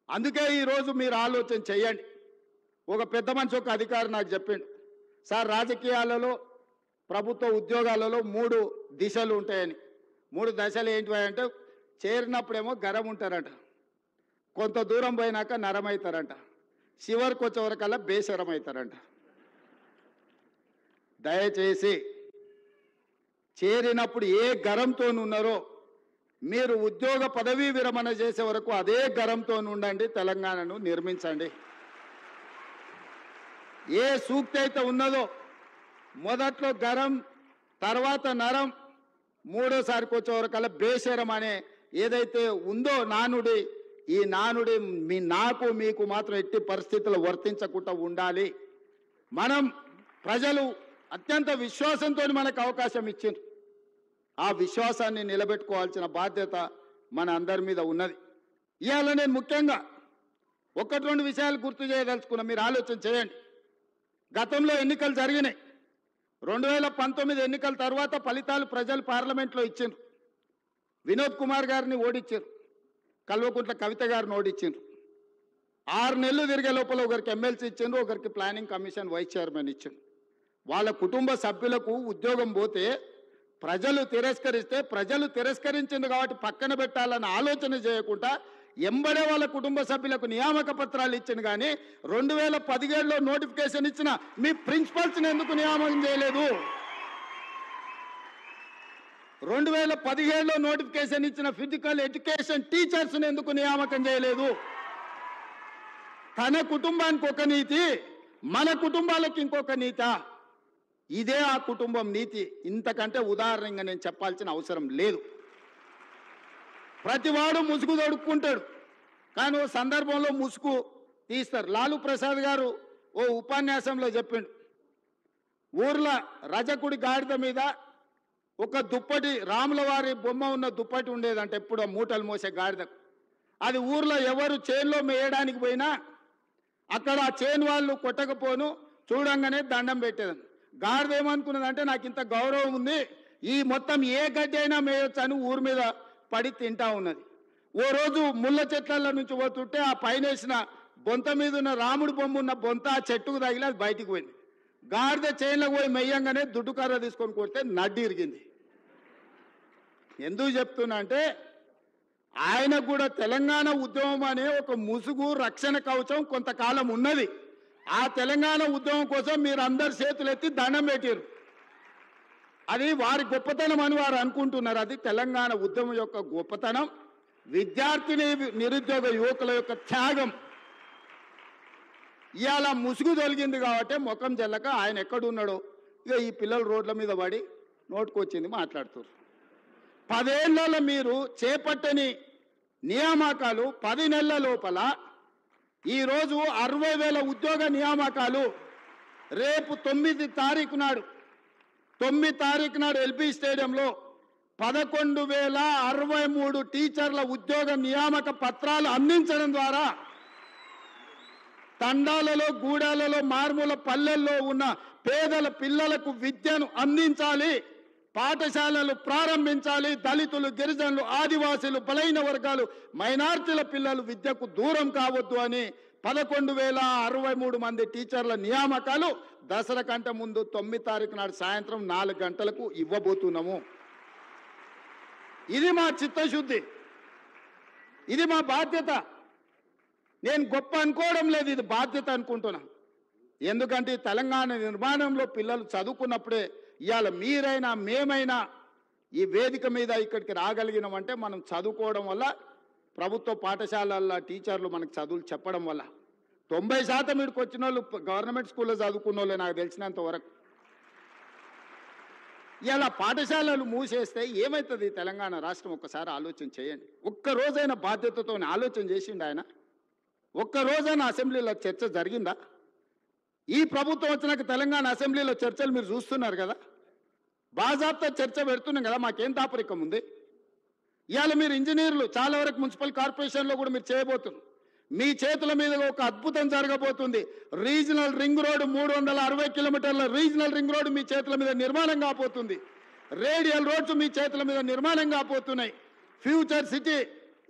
అందుకే ఈరోజు మీరు ఆలోచన చేయండి. ఒక పెద్ద మనిషి, ఒక అధికారి నాకు చెప్పిండు, సార్ రాజకీయాలలో ప్రభుత్వ ఉద్యోగాలలో 3 దిశలు ఉంటాయని. 3 దశలు ఏంటివంటే చేరినప్పుడేమో గరం ఉంటారంట, కొంత దూరం పోయినాక నరమవుతారంట, చివరికి వచ్చేవరకల్లా బేసరం అవుతారంట. దయచేసి చేరినప్పుడు ఏ గరంతో ఉన్నారో మీరు ఉద్యోగ పదవీ విరమణ చేసే వరకు అదే గరంతో ఉండండి, తెలంగాణను నిర్మించండి. ఏ సూక్తి అయితే ఉన్నదో మొదట్లో గరం, తర్వాత నరం, మూడోసారికి వచ్చేవరకల్లా బేసరం అనే ఏదైతే ఉందో నానుడి, ఈ నానుడి నాకు మీకు మాత్రం ఎట్టి పరిస్థితుల్లో వర్తించకుండా ఉండాలి. మనం ప్రజలు అత్యంత విశ్వాసంతో మనకు అవకాశం ఇచ్చిండ్రు, ఆ విశ్వాసాన్ని నిలబెట్టుకోవాల్సిన బాధ్యత మన అందరి మీద ఉన్నది. ఇవాళ నేను ముఖ్యంగా 1-2 విషయాలు గుర్తు చేయదలుచుకున్నా, మీరు ఆలోచన చేయండి. గతంలో ఎన్నికలు జరిగినాయి. 2019 ఎన్నికల తర్వాత ఫలితాలు ప్రజలు పార్లమెంట్లో ఇచ్చిండ్రు. వినోద్ కుమార్ గారిని ఓడించారు, కల్వకుంట్ల కవిత గారిని ఓడించారు. 6 నెలలు తిరిగే లోపల ఒకరికి ఎమ్మెల్సీ ఇచ్చిండ్రు, ఒకరికి ప్లానింగ్ కమిషన్ వైస్ చైర్మన్ ఇచ్చిండ్రు. వాళ్ళ కుటుంబ సభ్యులకు ఉద్యోగం పోతే ప్రజలు తిరస్కరిస్తే, ప్రజలు తిరస్కరించింది కాబట్టి పక్కన పెట్టాలని ఆలోచన చేయకుండా ఎంబడే వాళ్ళ కుటుంబ సభ్యులకు నియామక పత్రాలు ఇచ్చింది. కానీ 2017లో నోటిఫికేషన్ ఇచ్చిన మీ ప్రిన్సిపల్స్ని ఎందుకు నియామకం చేయలేదు? 2017లో నోటిఫికేషన్ ఇచ్చిన ఫిజికల్ ఎడ్యుకేషన్ టీచర్స్ని ఎందుకు నియామకం చేయలేదు? తన కుటుంబానికి ఒక నీతి, మన కుటుంబాలకు ఇంకొక నీత. ఇదే ఆ కుటుంబం నీతి. ఇంతకంటే ఉదాహరణగా నేను చెప్పాల్సిన అవసరం లేదు. ప్రతివాడు ముసుగు తొడుక్కుంటాడు, కానీ ఓ సందర్భంలో ముసుగు తీస్తారు. లాలూ ప్రసాద్ గారు ఓ ఉపన్యాసంలో చెప్పిండు, ఊర్లో రజకుడి గాడిద మీద ఒక దుప్పటి, రాముల వారి బొమ్మ ఉన్న దుప్పటి ఉండేదంటే ఎప్పుడు మూటలు మోసే గాడిద. అది ఊర్లో ఎవరు చేనులో మేయడానికి పోయినా అక్కడ ఆ చేను వాళ్ళు కొట్టకపోను చూడంగానే దండం పెట్టేదని. గాడిద ఏమనుకున్నదంటే నాకు ఇంత గౌరవం ఉంది, ఈ మొత్తం ఏ గడ్డి అయినా మేయొచ్చు అని ఊరి మీద పడి తింటా ఉన్నది. ఓ రోజు ముళ్ళ చెట్ల నుంచి పోతుంటే ఆ పైన వేసిన బొంత మీద ఉన్న రాముడి బొమ్మ ఉన్న బొంత ఆ చెట్టుకు తగిలి అది బయటికి పోయింది. గాడిద చేనులకు పోయి మెయ్యంగానే దుడ్డు కర్ర తీసుకొని కొడితే నడ్డి ఇరిగింది. ఎందుకు చెప్తున్నా అంటే ఆయనకు కూడా తెలంగాణ ఉద్యమం అనే ఒక ముసుగు, రక్షణ కవచం కొంతకాలం ఉన్నది. ఆ తెలంగాణ ఉద్యమం కోసం మీరు అందరు చేతులు ఎత్తి దండం పెట్టారు. అది వారి గొప్పతనం అని వారు అనుకుంటున్నారు. అది తెలంగాణ ఉద్యమం యొక్క గొప్పతనం, విద్యార్థిని నిరుద్యోగ యువకుల యొక్క త్యాగం. ఇవాళ ముసుగు తొలగింది కాబట్టి ముఖం జల్లక ఆయన ఎక్కడున్నాడో ఇక ఈ పిల్లలు రోడ్ల మీద పడి నోటుకొచ్చింది మాట్లాడుతున్నారు. 10 ఏళ్లలో మీరు చేపట్టని నియామకాలు 10 నెలల లోపల ఈరోజు 60,000 ఉద్యోగ నియామకాలు. రేపు 9 తారీఖు నాడు ఎల్బీ స్టేడియంలో 11,063 టీచర్ల ఉద్యోగ నియామక పత్రాలు అందించడం ద్వారా తండాలలో, గూడాలలో, మారుమూల పల్లెల్లో ఉన్న పేదల పిల్లలకు విద్యను అందించాలి, పాఠశాలలు ప్రారంభించాలి. దళితులు, గిరిజనులు, ఆదివాసీలు, బలైన వర్గాలు, మైనార్టీల పిల్లలు విద్యకు దూరం కావద్దు అని 11,063 మంది టీచర్ల నియామకాలు దసరా కంటే ముందు 9 తారీఖు నాడు సాయంత్రం 4 గంటలకు ఇవ్వబోతున్నాము. ఇది మా చిత్తశుద్ధి, ఇది మా బాధ్యత. నేను గొప్ప అనుకోవడం లేదు, ఇది బాధ్యత అనుకుంటున్నా. ఎందుకంటే తెలంగాణ నిర్మాణంలో పిల్లలు చదువుకున్నప్పుడే ఇవాళ మీరైనా మేమైనా ఈ వేదిక మీద ఇక్కడికి రాగలిగినామంటే మనం చదువుకోవడం వల్ల, ప్రభుత్వ పాఠశాలల్లో టీచర్లు మనకు చదువులు చెప్పడం వల్ల. 90% ఇక్కడికి వచ్చిన వాళ్ళు గవర్నమెంట్ స్కూల్లో చదువుకున్న వాళ్ళే నాకు తెలిసినంత వరకు. ఇలా పాఠశాలలు మూసేస్తే ఏమవుతుంది తెలంగాణ రాష్ట్రం? ఒక్కసారి ఆలోచన చేయండి. ఒక్కరోజైనా బాధ్యతతో ఆలోచన చేసిండు ఆయన? ఒక్కరోజైనా అసెంబ్లీలో చర్చ జరిగిందా? ఈ ప్రభుత్వం వచ్చినాక తెలంగాణ అసెంబ్లీలో చర్చలు మీరు చూస్తున్నారు కదా, బాజాబ్తా చర్చ పెడుతున్నాం కదా, మాకేం తాపరికం ఉంది? ఇవాళ మీరు ఇంజనీర్లు చాలా వరకు మున్సిపల్ కార్పొరేషన్లో కూడా మీరు చేయబోతున్నారు. మీ చేతుల మీద ఒక అద్భుతం జరగబోతుంది. రీజనల్ రింగ్ రోడ్, 360 కిలోమీటర్ల రీజనల్ రింగ్ రోడ్ మీ చేతుల మీద నిర్మాణం కాబోతుంది. రేడియల్ రోడ్స్ మీ చేతుల మీద నిర్మాణం కాబోతున్నాయి. ఫ్యూచర్ సిటీ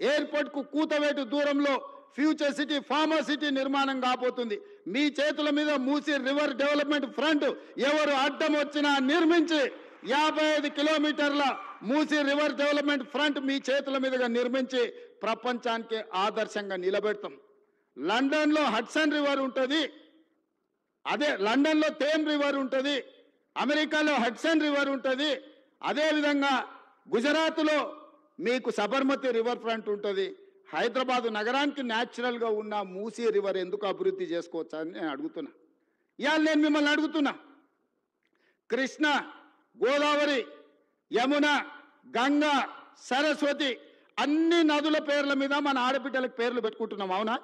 ఎయిర్పోర్ట్కు కూతవేటు దూరంలో ఫ్యూచర్ సిటీ, ఫార్మర్ సిటీ నిర్మాణం కాబోతుంది. మీ చేతుల మీద మూసీ రివర్ డెవలప్మెంట్ ఫ్రంట్ ఎవరు అడ్డం వచ్చినా నిర్మించి 55 కిలోమీటర్ల మూసీ రివర్ డెవలప్మెంట్ ఫ్రంట్ మీ చేతుల మీదుగా నిర్మించి ప్రపంచానికి ఆదర్శంగా నిలబెడతాం. లండన్లో హడ్సన్ రివర్ ఉంటుంది, అదే లండన్లో థేమ్ రివర్ ఉంటుంది, అమెరికాలో హడ్సన్ రివర్ ఉంటుంది, అదేవిధంగా గుజరాత్లో మీకు సబర్మతి రివర్ ఫ్రంట్ ఉంటుంది. హైదరాబాద్ నగరానికి న్యాచురల్గా ఉన్న మూసీ రివర్ ఎందుకు అభివృద్ధి చేసుకోవచ్చా అని నేను అడుగుతున్నా. ఇవాళ నేను మిమ్మల్ని అడుగుతున్నా, కృష్ణ, గోదావరి, యమున, గంగా, సరస్వతి అన్ని నదుల పేర్ల మీద మన ఆడబిడ్డలకు పేర్లు పెట్టుకుంటున్నాం, అవునా?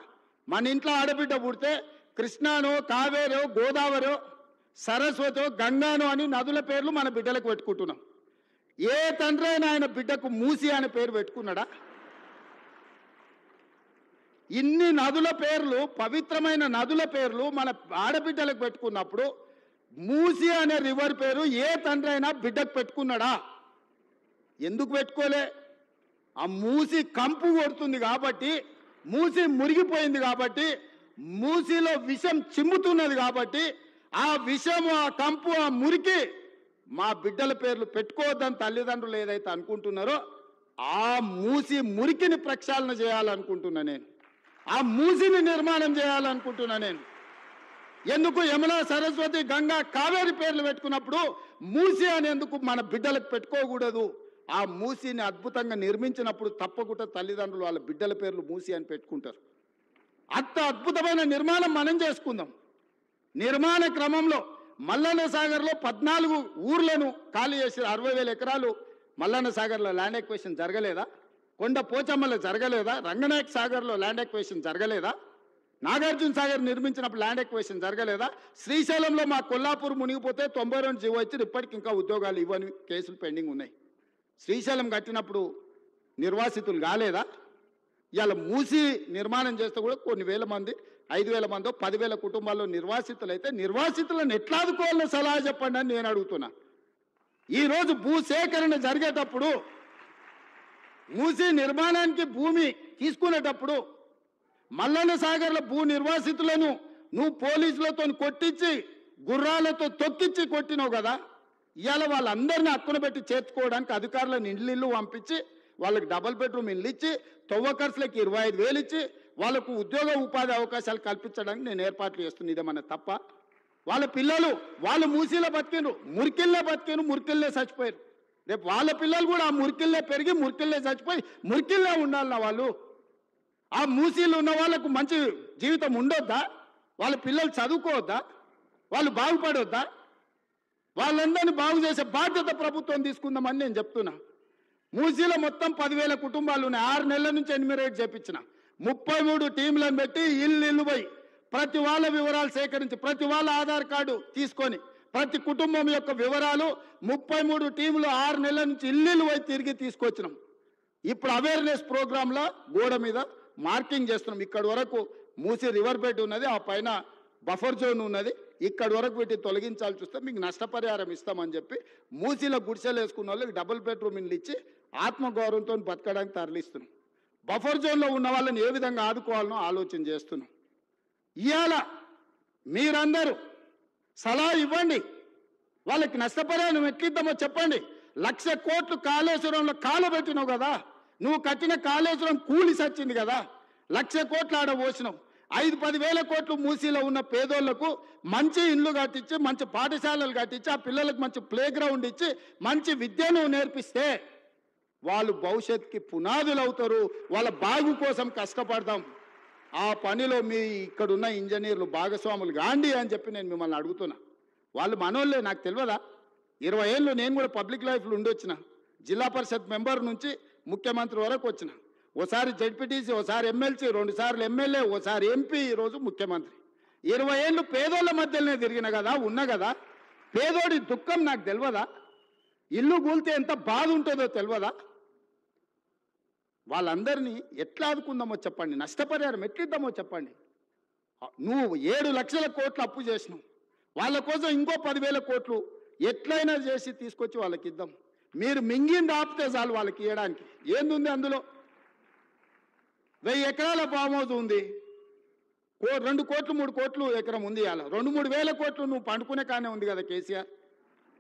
మన ఇంట్లో ఆడబిడ్డ పుడితే కృష్ణానో, కావేరో, గోదావరో, సరస్వతో, గంగానో అని నదుల పేర్లు మన బిడ్డలకు పెట్టుకుంటున్నాం. ఏ తండ్రి అయినా ఆయన బిడ్డకు మూసి అనే పేరు పెట్టుకున్నాడా? ఇన్ని నదుల పేర్లు, పవిత్రమైన నదుల పేర్లు మన ఆడబిడ్డలకు పెట్టుకున్నప్పుడు మూసి అనే రివర్ పేరు ఏ తండ్రి అయినా బిడ్డకు పెట్టుకున్నాడా? ఎందుకు పెట్టుకోలే? ఆ మూసి కంపు కొడుతుంది కాబట్టి, మూసి మురిగిపోయింది కాబట్టి, మూసిలో విషం చిమ్ముతున్నది కాబట్టి, ఆ విషము, ఆ కంపు, ఆ మురికి మా బిడ్డల పేర్లు పెట్టుకోవద్దని తల్లిదండ్రులు ఏదైతే అనుకుంటున్నారో ఆ మూసి మురికిని ప్రక్షాళన చేయాలనుకుంటున్నా నేను. ఆ మూసిని నిర్మాణం చేయాలనుకుంటున్నా నేను. ఎందుకు యమున, సరస్వతి, గంగా, కావేరి పేర్లు పెట్టుకున్నప్పుడు మూసి అనేందుకు మన బిడ్డలకు పెట్టుకోకూడదు? ఆ మూసిని అద్భుతంగా నిర్మించినప్పుడు తప్పకుండా తల్లిదండ్రులు వాళ్ళ బిడ్డల పేర్లు మూసి అని పెట్టుకుంటారు. అంత అద్భుతమైన నిర్మాణం మనం చేసుకుందాం. నిర్మాణ క్రమంలో మల్లన్న సాగర్లో 14 ఊర్లను ఖాళీ చేసి 60,000 ఎకరాలు మల్లన్న సాగర్లో ల్యాండ్ ఎక్వేషన్ జరగలేదా? కొండ పోచమ్మలో జరగలేదా? రంగనాయక సాగర్లో ల్యాండ్ ఎక్వేషన్ జరగలేదా? నాగార్జున సాగర్ నిర్మించినప్పుడు ల్యాండ్ ఎక్వేషన్ జరగలేదా? శ్రీశైలంలో మా కొల్లాపూర్ మునిగిపోతే 92 జీవో ఇచ్చి ఇప్పటికి ఇంకా ఉద్యోగాలు ఇవ్వని కేసులు పెండింగ్ ఉన్నాయి. శ్రీశైలం కట్టినప్పుడు నిర్వాసితులు కాలేదా? ఇవాళ మూసి నిర్మాణం చేస్తే కూడా కొన్ని వేల మంది, 5,000 మందో 10,000 కుటుంబాల్లో నిర్వాసితులు అయితే నిర్వాసితులను ఎట్లా ఆదుకోవాలో సలహా చెప్పండి అని నేను అడుగుతున్నా. ఈరోజు భూసేకరణ జరిగేటప్పుడు, మూసి నిర్మాణానికి భూమి తీసుకునేటప్పుడు మల్లన్న సాగర్ల భూ నిర్వాసితులను నువ్వు పోలీసులతో కొట్టించి, గుర్రాలతో తొక్కించి కొట్టినావు కదా. ఇవాళ వాళ్ళందరినీ హక్కున పెట్టి చేర్చుకోవడానికి అధికారులను ఇళ్ళు పంపించి వాళ్ళకి డబుల్ బెడ్రూమ్ ఇల్లు ఇచ్చి, తొవ్వ ఖర్చులకి 25,000 ఇచ్చి వాళ్ళకు ఉద్యోగ ఉపాధి అవకాశాలు కల్పించడానికి నేను ఏర్పాట్లు చేస్తున్నాను. ఇదేమన్నా తప్ప? వాళ్ళ పిల్లలు వాళ్ళు మూసీలో బతికినరు, మురికిల్లే బతికిను, మురికిల్లే చచ్చిపోయారు. రేపు వాళ్ళ పిల్లలు కూడా ఆ మురికిల్లే పెరిగి మురికిల్లే చచ్చిపోయి మురికిల్లే ఉండాలన్న వాళ్ళు. ఆ మూసీలు ఉన్న వాళ్ళకు మంచి జీవితం ఉండొద్దా? వాళ్ళ పిల్లలు చదువుకోవద్దా? వాళ్ళు బాగుపడొద్దా? వాళ్ళందరినీ బాగు చేసే బాధ్యత ప్రభుత్వం తీసుకుందామని నేను చెప్తున్నా. మూసీలో మొత్తం 10,000 కుటుంబాలు ఉన్నాయి. 6 నెలల నుంచి ఎన్యూమరేట్ చేపించిన 33 టీంలను పెట్టి ఇల్లు పోయి ప్రతి వాళ్ళ వివరాలు సేకరించి, ప్రతి వాళ్ళ ఆధార్ కార్డు తీసుకొని, ప్రతి కుటుంబం యొక్క వివరాలు 33 టీంలు 6 నెలల నుంచి ఇల్లు పోయి తిరిగి తీసుకొచ్చినాం. ఇప్పుడు అవేర్నెస్ ప్రోగ్రాంలో గోడ మీద మార్కింగ్ చేస్తున్నాం. ఇక్కడి వరకు మూసి రివర్ బెడ్ ఉన్నది, ఆ పైన బఫర్ జోన్ ఉన్నది, ఇక్కడి వరకు వీటిని తొలగించాల్సి వస్తే మీకు నష్టపరిహారం ఇస్తామని చెప్పి మూసీలో గుడిసెలు వేసుకున్న వాళ్ళకి డబుల్ బెడ్రూమ్ ఇల్లు ఇచ్చి ఆత్మగౌరవంతో బతకడానికి తరలిస్తున్నాం. బఫర్ జోన్లో ఉన్న వాళ్ళని ఏ విధంగా ఆదుకోవాలనో ఆలోచన చేస్తున్నాం. ఇవాళ మీరందరూ సలహా ఇవ్వండి, వాళ్ళకి నష్టపరిహారం ఎట్లిద్దామో చెప్పండి. 1,00,000 కోట్లు కాళేశ్వరంలో కాలబెట్టినావు కదా, నువ్వు కట్టిన కాళేశ్వరం కూలి సచ్చింది కదా, 1,00,000 కోట్లు ఆడ పోసినావు. 5-10 వేల కోట్లు మూసీలో ఉన్న పేదోళ్లకు మంచి ఇండ్లు కట్టించి, మంచి పాఠశాలలు కట్టించి, ఆ పిల్లలకు మంచి ప్లే గ్రౌండ్ ఇచ్చి, మంచి విద్యను నేర్పిస్తే వాళ్ళు భవిష్యత్తుకి పునాదులు అవుతారు. వాళ్ళ బాగు కోసం కష్టపడదాం. ఆ పనిలో మీ ఇక్కడున్న ఇంజనీర్లు భాగస్వాములు గాండి అని చెప్పి నేను మిమ్మల్ని అడుగుతున్నా. వాళ్ళు మనోళ్ళే, నాకు తెలియదా? 20 ఏళ్ళు నేను కూడా పబ్లిక్ లైఫ్లో ఉండొచ్చిన. జిల్లా పరిషత్ మెంబర్ నుంచి ముఖ్యమంత్రి వరకు వచ్చిన. ఓసారి జడ్పీటీసీ, ఓసారి ఎమ్మెల్సీ, 2 సార్లు ఎమ్మెల్యే, ఓసారి ఎంపీ, ఈరోజు ముఖ్యమంత్రి. 20 ఏళ్ళు పేదోళ్ళ మధ్యలోనే తిరిగిన కదా, ఉన్నా కదా. పేదోడి దుఃఖం నాకు తెలియదా? ఇల్లు కూలితే ఎంత బాధ ఉంటుందో తెలియదా? వాళ్ళందరినీ ఎట్లా ఆదుకుందామో చెప్పండి, నష్టపరిహారం ఎట్లిద్దామో చెప్పండి. నువ్వు 7 లక్షల కోట్లు అప్పు చేసినావు, వాళ్ళ కోసం ఇంకో 10,000 కోట్లు ఎట్లయినా చేసి తీసుకొచ్చి వాళ్ళకి ఇద్దాం. మీరు మింగింది ఆపితే చాలు వాళ్ళకి ఇవ్వడానికి. ఏందుంది అందులో? 1000 ఎకరాల ఫామ్ హౌస్ ఉంది, 2 కోట్లు 3 కోట్లు ఎకరం ఉంది. ఇవాళ 2-3 వేల కోట్లు నువ్వు పండుకునే కానే ఉంది కదా కేసీఆర్.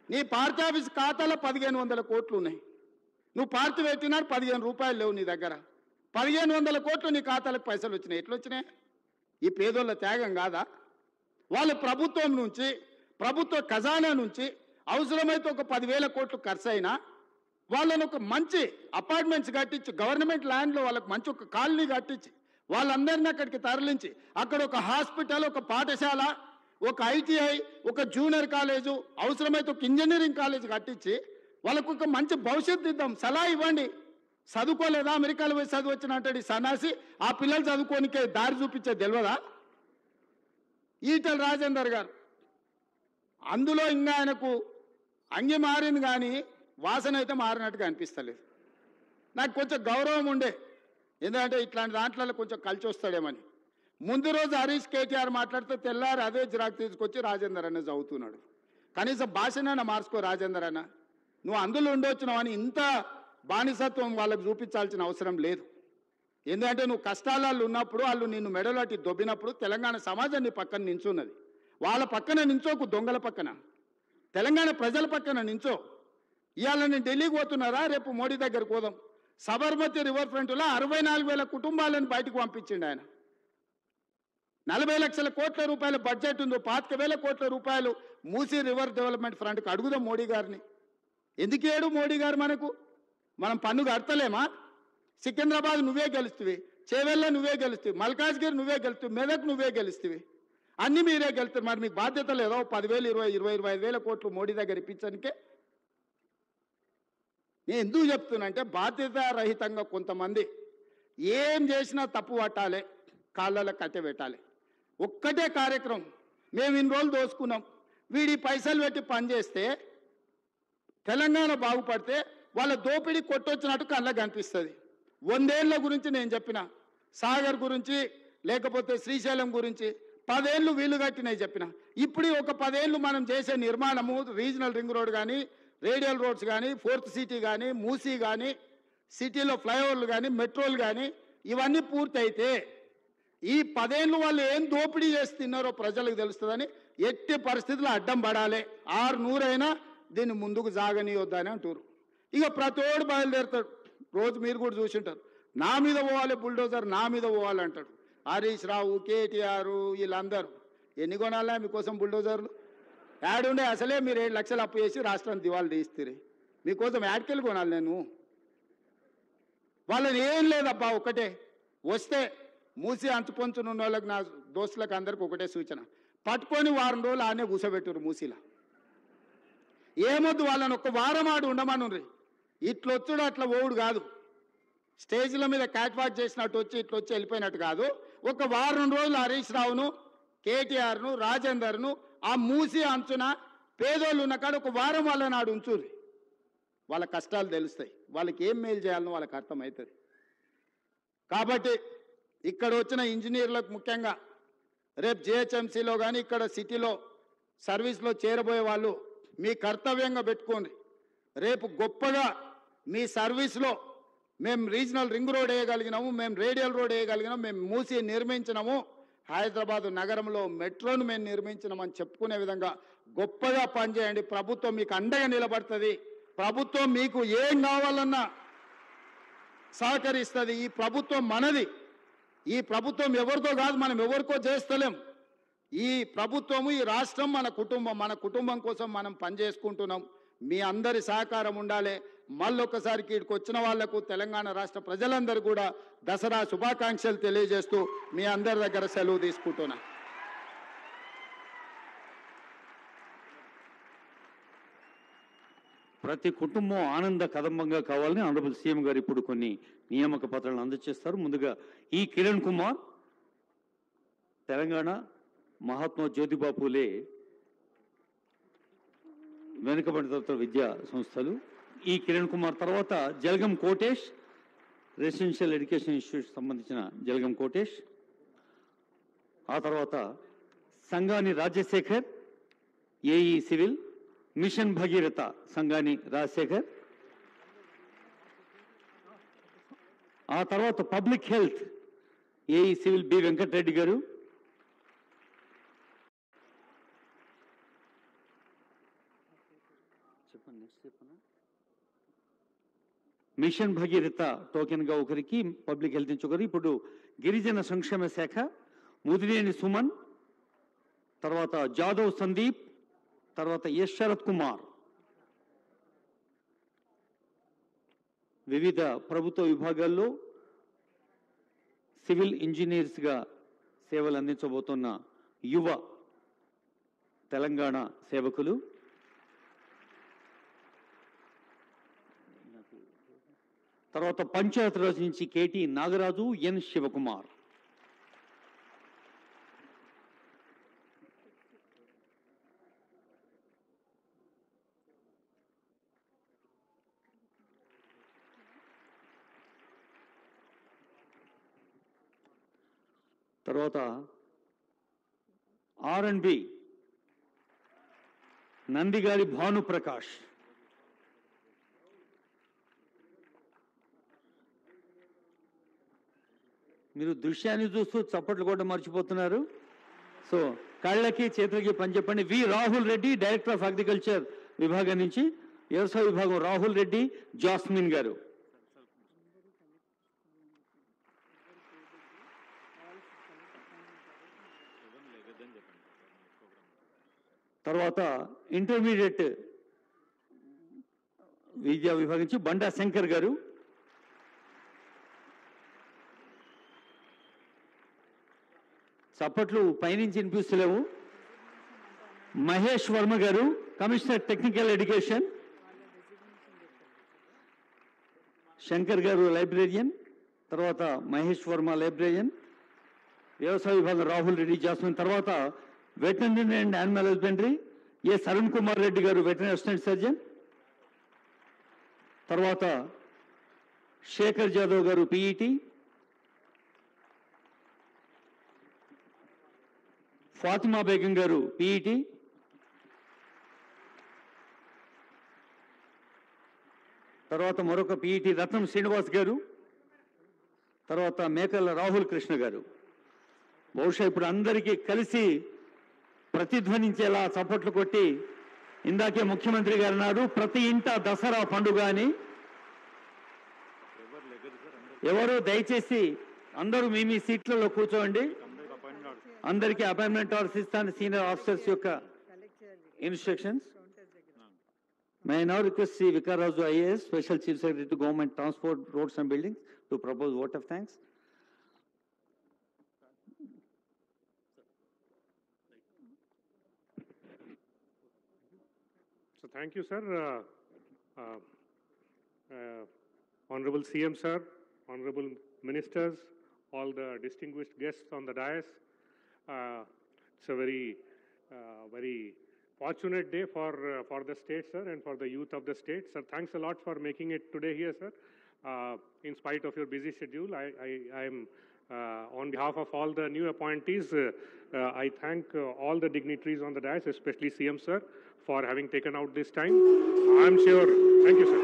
నీ పార్టీ ఆఫీస్ ఖాతాలో 1,500 కోట్లు ఉన్నాయి. నువ్వు పార్టీ పెట్టినాడు 15 రూపాయలు లేవు నీ దగ్గర. 1,500 కోట్లు నీ ఖాతాలకు పైసలు వచ్చినాయి. ఎట్లా వచ్చినాయి? ఈ పేదోళ్ళ త్యాగం కాదా? వాళ్ళు ప్రభుత్వం నుంచి, ప్రభుత్వ ఖజానా నుంచి అవసరమైతే ఒక 10,000 కోట్లు ఖర్చు అయినా వాళ్ళని ఒక మంచి అపార్ట్మెంట్స్ కట్టించి, గవర్నమెంట్ ల్యాండ్లో వాళ్ళకి మంచి ఒక కాలనీ కట్టించి, వాళ్ళందరినీ అక్కడికి తరలించి, అక్కడ ఒక హాస్పిటల్, ఒక పాఠశాల, ఒక ఐటీఐ, ఒక జూనియర్ కాలేజు, అవసరమైతే ఒక ఇంజనీరింగ్ కాలేజ్ కట్టించి వాళ్ళకు ఒక మంచి భవిష్యత్తు ఇద్దాం. సలహా ఇవ్వండి. చదువుకోలేదా? అమెరికాలో పోయి చదువు వచ్చిన అంటాడు ఈ సన్నాసి. ఆ పిల్లలు చదువుకోనికే దారి చూపించే తెలియదా? ఈటెల రాజేందర్ గారు, అందులో ఇంకా ఆయనకు అంగి మారింది కానీ వాసన అయితే మారినట్టుగా అనిపిస్తలేదు. నాకు కొంచెం గౌరవం ఉండే, ఎందుకంటే ఇట్లాంటి దాంట్లో కొంచెం కలిసి వస్తాడేమని. ముందు రోజు హరీష్ కేటీఆర్ మాట్లాడితే తెల్లారి అదే జిరాక్ తీసుకొచ్చి రాజేందర్ అన్న చదువుతున్నాడు. కనీసం భాషనైనా మార్చుకో రాజేందర్ అన్న. నువ్వు అందులో ఉండొచ్చినావు అని ఇంత బానిసత్వం వాళ్ళకు చూపించాల్సిన అవసరం లేదు. ఎందుకంటే నువ్వు కష్టాలలో ఉన్నప్పుడు వాళ్ళు నిన్ను మెడలాటి దొబ్బినప్పుడు తెలంగాణ సమాజం నీ పక్కన నించున్నది. వాళ్ళ పక్కన నించోకు, దొంగల పక్కన, తెలంగాణ ప్రజల పక్కన నించో. ఇవాళ నేను ఢిల్లీకి పోతున్నారా, రేపు మోడీ దగ్గరకు పోదాం. సబర్మతి రివర్ ఫ్రంట్లో 64,000 కుటుంబాలను బయటకు పంపించిండు ఆయన. 40 లక్షల కోట్ల రూపాయల బడ్జెట్ ఉందో, 25,000 కోట్ల రూపాయలు మూసీ రివర్ డెవలప్మెంట్ ఫ్రంట్కి అడుగుదాం మోడీ గారిని. ఎందుకు ఏడు మోడీ గారు మనకు? మనం పన్ను కడతలేమా? సికింద్రాబాద్ నువ్వే గెలుస్తువి, చేవెళ్ళ నువ్వే గెలుస్తువి, మల్కాజ్గిరి నువ్వే గెలుస్తువి, మెదక్ నువ్వే గెలుస్తువి, అన్ని మీరే గెలుస్తారు. మరి మీకు బాధ్యత లేదా? 10,000, 20, 25,000 కోట్లు మోడీ దగ్గర ఇప్పించడానికే. నేను ఎందుకు చెప్తున్నా అంటే, బాధ్యత రహితంగా కొంతమంది ఏం చేసినా తప్పు పట్టాలి, కాళ్ళలో కట్టె పెట్టాలి. ఒక్కటే కార్యక్రమం, మేము ఇన్ని రోజులు దోసుకున్నాం, వీడి పైసలు పెట్టి పనిచేస్తే తెలంగాణ బాగుపడితే వాళ్ళ దోపిడీ కొట్టొచ్చినట్టు కళ్ళకు కనిపిస్తుంది. 100 ఏళ్ల గురించి నేను చెప్పిన, సాగర్ గురించి, లేకపోతే శ్రీశైలం గురించి 10 ఏళ్ళు వీలు కట్టినవి చెప్పిన. ఇప్పుడు ఒక 10 ఏళ్ళు మనం చేసే నిర్మాణము, రీజనల్ రింగ్ రోడ్ కానీ, రేడియల్ రోడ్స్ కానీ, 4th సిటీ కానీ, మూసీ కానీ, సిటీలో ఫ్లైఓవర్లు కానీ, మెట్రోలు కానీ, ఇవన్నీ పూర్తయితే ఈ 10 ఏళ్ళు వాళ్ళు ఏం దోపిడీ చేసి తిన్నారో ప్రజలకు తెలుస్తుందని ఎట్టి పరిస్థితుల్లో అడ్డం పడాలి. 600 అయినా దీన్ని ముందుకు సాగనీయొద్దని అంటారు. ఇక ప్రతోడు బయలుదేరుతాడు. రోజు మీరు కూడా చూసింటారు, నా మీద పోవాలి బుల్డోజర్, నా మీద పోవాలి అంటాడు. హరీష్ రావు, కేటీఆర్, వీళ్ళందరూ ఎన్ని కొనాలా మీకోసం బుల్డోజర్లు? యాడుండే అసలే మీరు 7 లక్షలు అప్పు చేసి రాష్ట్రాన్ని దివాళి తీస్తారు. మీకోసం యాడ్కెళ్ళి కొనాలి నేను? వాళ్ళని ఏం లేదబ్బా, ఒకటే వస్తే మూసి అంచుపంచునున్న వాళ్ళకి, నా దోస్తులకు అందరికి ఒకటే సూచన, పట్టుకొని 1 వారం రోజులు ఆనే కూర్చోబెట్టురు మూసీలో. ఏమొద్దు, వాళ్ళని ఒక వారం ఆడు ఉండమనుండ్రి. ఇట్లొచ్చుడు అట్లా ఓవుడు కాదు, స్టేజ్ల మీద క్యాట్ వాక్ చేసినట్టు వచ్చి ఇట్లొచ్చి వెళ్ళిపోయినట్టు కాదు. ఒక 1 వారం రోజులు హరీష్ రావును, కేటీఆర్ను, రాజేందర్ను ఆ మూసి అంచున పేదోళ్ళు ఉన్న కాడ ఒక 1 వారం వాళ్ళ నాడు ఉంచుర్రి. వాళ్ళ కష్టాలు తెలుస్తాయి, వాళ్ళకి ఏం మేలు చేయాలనో వాళ్ళకి అర్థమవుతుంది. కాబట్టి ఇక్కడ వచ్చిన ఇంజనీర్లకు ముఖ్యంగా రేపు జిహెచ్ఎంసీలో కానీ ఇక్కడ సిటీలో సర్వీస్లో చేరబోయే వాళ్ళు మీ కర్తవ్యంగా పెట్టుకోండి. రేపు గొప్పగా మీ సర్వీస్లో మేము రీజనల్ రింగ్ రోడ్ వేయగలిగినాము, మేము రేడియల్ రోడ్ వేయగలిగినాము, మేము మూసి నిర్మించినాము, హైదరాబాద్ నగరంలో మెట్రోను మేము నిర్మించినామని చెప్పుకునే విధంగా గొప్పగా పనిచేయండి. ప్రభుత్వం మీకు అండగా నిలబడుతుంది. ప్రభుత్వం మీకు ఏం కావాలన్నా సహకరిస్తుంది. ఈ ప్రభుత్వం మనది. ఈ ప్రభుత్వం ఎవరితో కాదు, మనం ఎవరికో చేస్తలేం. ఈ ప్రభుత్వము, ఈ రాష్ట్రం మన కుటుంబం. మన కుటుంబం కోసం మనం పనిచేసుకుంటున్నాం. మీ అందరి సహకారం ఉండాలి. మళ్ళొక్కసారి ఇక్కడికి వచ్చిన వాళ్లకు తెలంగాణ రాష్ట్ర ప్రజలందరూ కూడా దసరా శుభాకాంక్షలు తెలియజేస్తూ మీ అందరి దగ్గర సెలవు తీసుకుంటున్నా. ప్రతి కుటుంబం ఆనంద కదంబంగా కావాలని ఆనరబుల్ సీఎం గారు ఇప్పుడు కొన్ని నియామక పత్రాలను అందజేస్తారు. ముందుగా ఈ కిరణ్ కుమార్, తెలంగాణ మహాత్మా జ్యోతిబా పూలే వెనుకబడిన తరగతుల విద్యా సంస్థలు. ఈ కిరణ్ కుమార్ తర్వాత Jalagam Kotesh, residential education institute సంబంధించిన జలగం కోటేష్. ఆ తర్వాత Sangani Rajasekhar, AE civil, mission Bhagiratha Sangani Rajasekhar. ఆ తర్వాత public health AE civil B Venkata Reddy garu. Mission Bhagiratha token గా ఒకరికి, పబ్లిక్ హెల్త్ నుంచి ఒకరు. ఇప్పుడు గిరిజన సంక్షేమ శాఖ ముదినేని సుమన్, తర్వాత జాదవ్ సందీప్, తర్వాత ఎస్ శరత్ కుమార్. వివిధ ప్రభుత్వ విభాగాల్లో సివిల్ ఇంజనీర్స్గా సేవలు అందించబోతున్న యువ తెలంగాణ సేవకులు. తర్వాత పంచాయతీరాజ్ నుంచి కేటీ నాగరాజు, ఎన్ శివకుమార్. తర్వాత R&B నందిగారి భానుప్రకాష్. మీరు దృశ్యాన్ని చూస్తూ చప్పట్లు కూడా మర్చిపోతున్నారు. సో కాళ్ళకి చేతులకి పని చెప్పండి. V Rahul Reddy, director of agriculture విభాగం నుంచి, వ్యవసాయ విభాగం రాహుల్ రెడ్డి, జాస్మిన్ గారు. తర్వాత ఇంటర్మీడియట్ విద్యా విభాగం నుంచి బండా శంకర్ గారు. చప్పట్లు పైనుంచి వినిపిస్తలేవు. మహేష్ వర్మ గారు, కమిషనర్ టెక్నికల్ ఎడ్యుకేషన్. శంకర్ గారు లైబ్రేరియన్, తర్వాత మహేష్ వర్మ లైబ్రేరియన్. వ్యవసాయ విభాగం రాహుల్ రెడ్డి, జాస్మిన్. తర్వాత వెటర్నరీ అండ్ యానిమల్ హస్బెండరీ ఏ అరుణ్ కుమార్ రెడ్డి గారు, వెటర్నరీ అసిస్టెంట్ సర్జన్. తర్వాత శేఖర్ జాదవ్ గారు పీఈటీ. ఫాతిమా బేగం గారు పీఈటీ. తర్వాత మరొక పీఈటీ రత్నం శ్రీనివాస్ గారు. తర్వాత మేకల రాహుల్ కృష్ణ గారు. బహుశా ఇప్పుడు అందరికీ కలిసి ప్రతిధ్వనించేలా చప్పట్లు కొట్టి, ఇందాకే ముఖ్యమంత్రి గారు అన్నారు ప్రతి ఇంట దసరా పండుగ అని. ఎవరు దయచేసి అందరూ మీ సీట్లలో కూర్చోండి. అందరికీ అపాయింట్మెంట్ ఆర్డర్స్ ఇస్తాను. సీనియర్ ఆఫీసర్స్ యొక్క instructions. May I now request Sri Vikaraju IAS, Special Chief Secretary to Government Transport, Roads and Buildings, to propose vote of thanks. So thank you, sir. Honorable CM, sir, honorable ministers, all the distinguished guests on the dais. It's a very fortunate day for the state, sir, and for the youth of the state. Sir, thanks a lot for making it today here, sir. In spite of your busy schedule, I am On behalf of all the new appointees, I thank all the dignitaries on the dais, especially CM sir, for having taken out this time. I'm sure, thank you sir.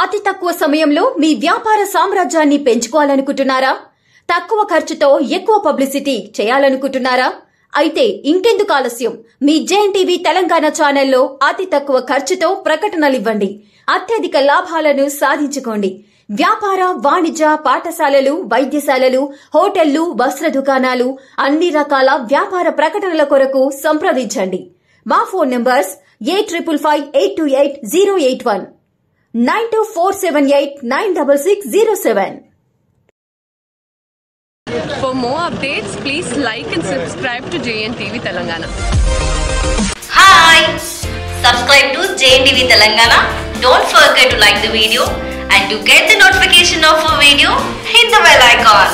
అతి తక్కువ సమయంలో మీ వ్యాపార సామ్రాజ్యాన్ని పెంచుకోవాలనుకుంటున్నారా? తక్కువ ఖర్చుతో ఎక్కువ publicity చేయాలనుకుంటున్నారా? అయితే ఇంకెందుకు ఆలస్యం? మీ జేఎన్టీవీ తెలంగాణ ఛానల్లో అతి తక్కువ ఖర్చుతో ప్రకటనలు ఇవ్వండి. అత్యధిక లాభాలను సాధించుకోండి. వ్యాపార, వాణిజ్య, పాఠశాలలు, వైద్యశాలలు, హోటళ్లు, వస్త్ర దుకాణాలు, అన్ని రకాల వ్యాపార ప్రకటనల కొరకు సంప్రదించండి. మా phone numbers 8558288081 9247896607. For more updates, please like and subscribe to JNTV Telangana. Hi! Subscribe to JNTV Telangana. Don't forget to like the video and to get the notification of a video, hit the bell icon.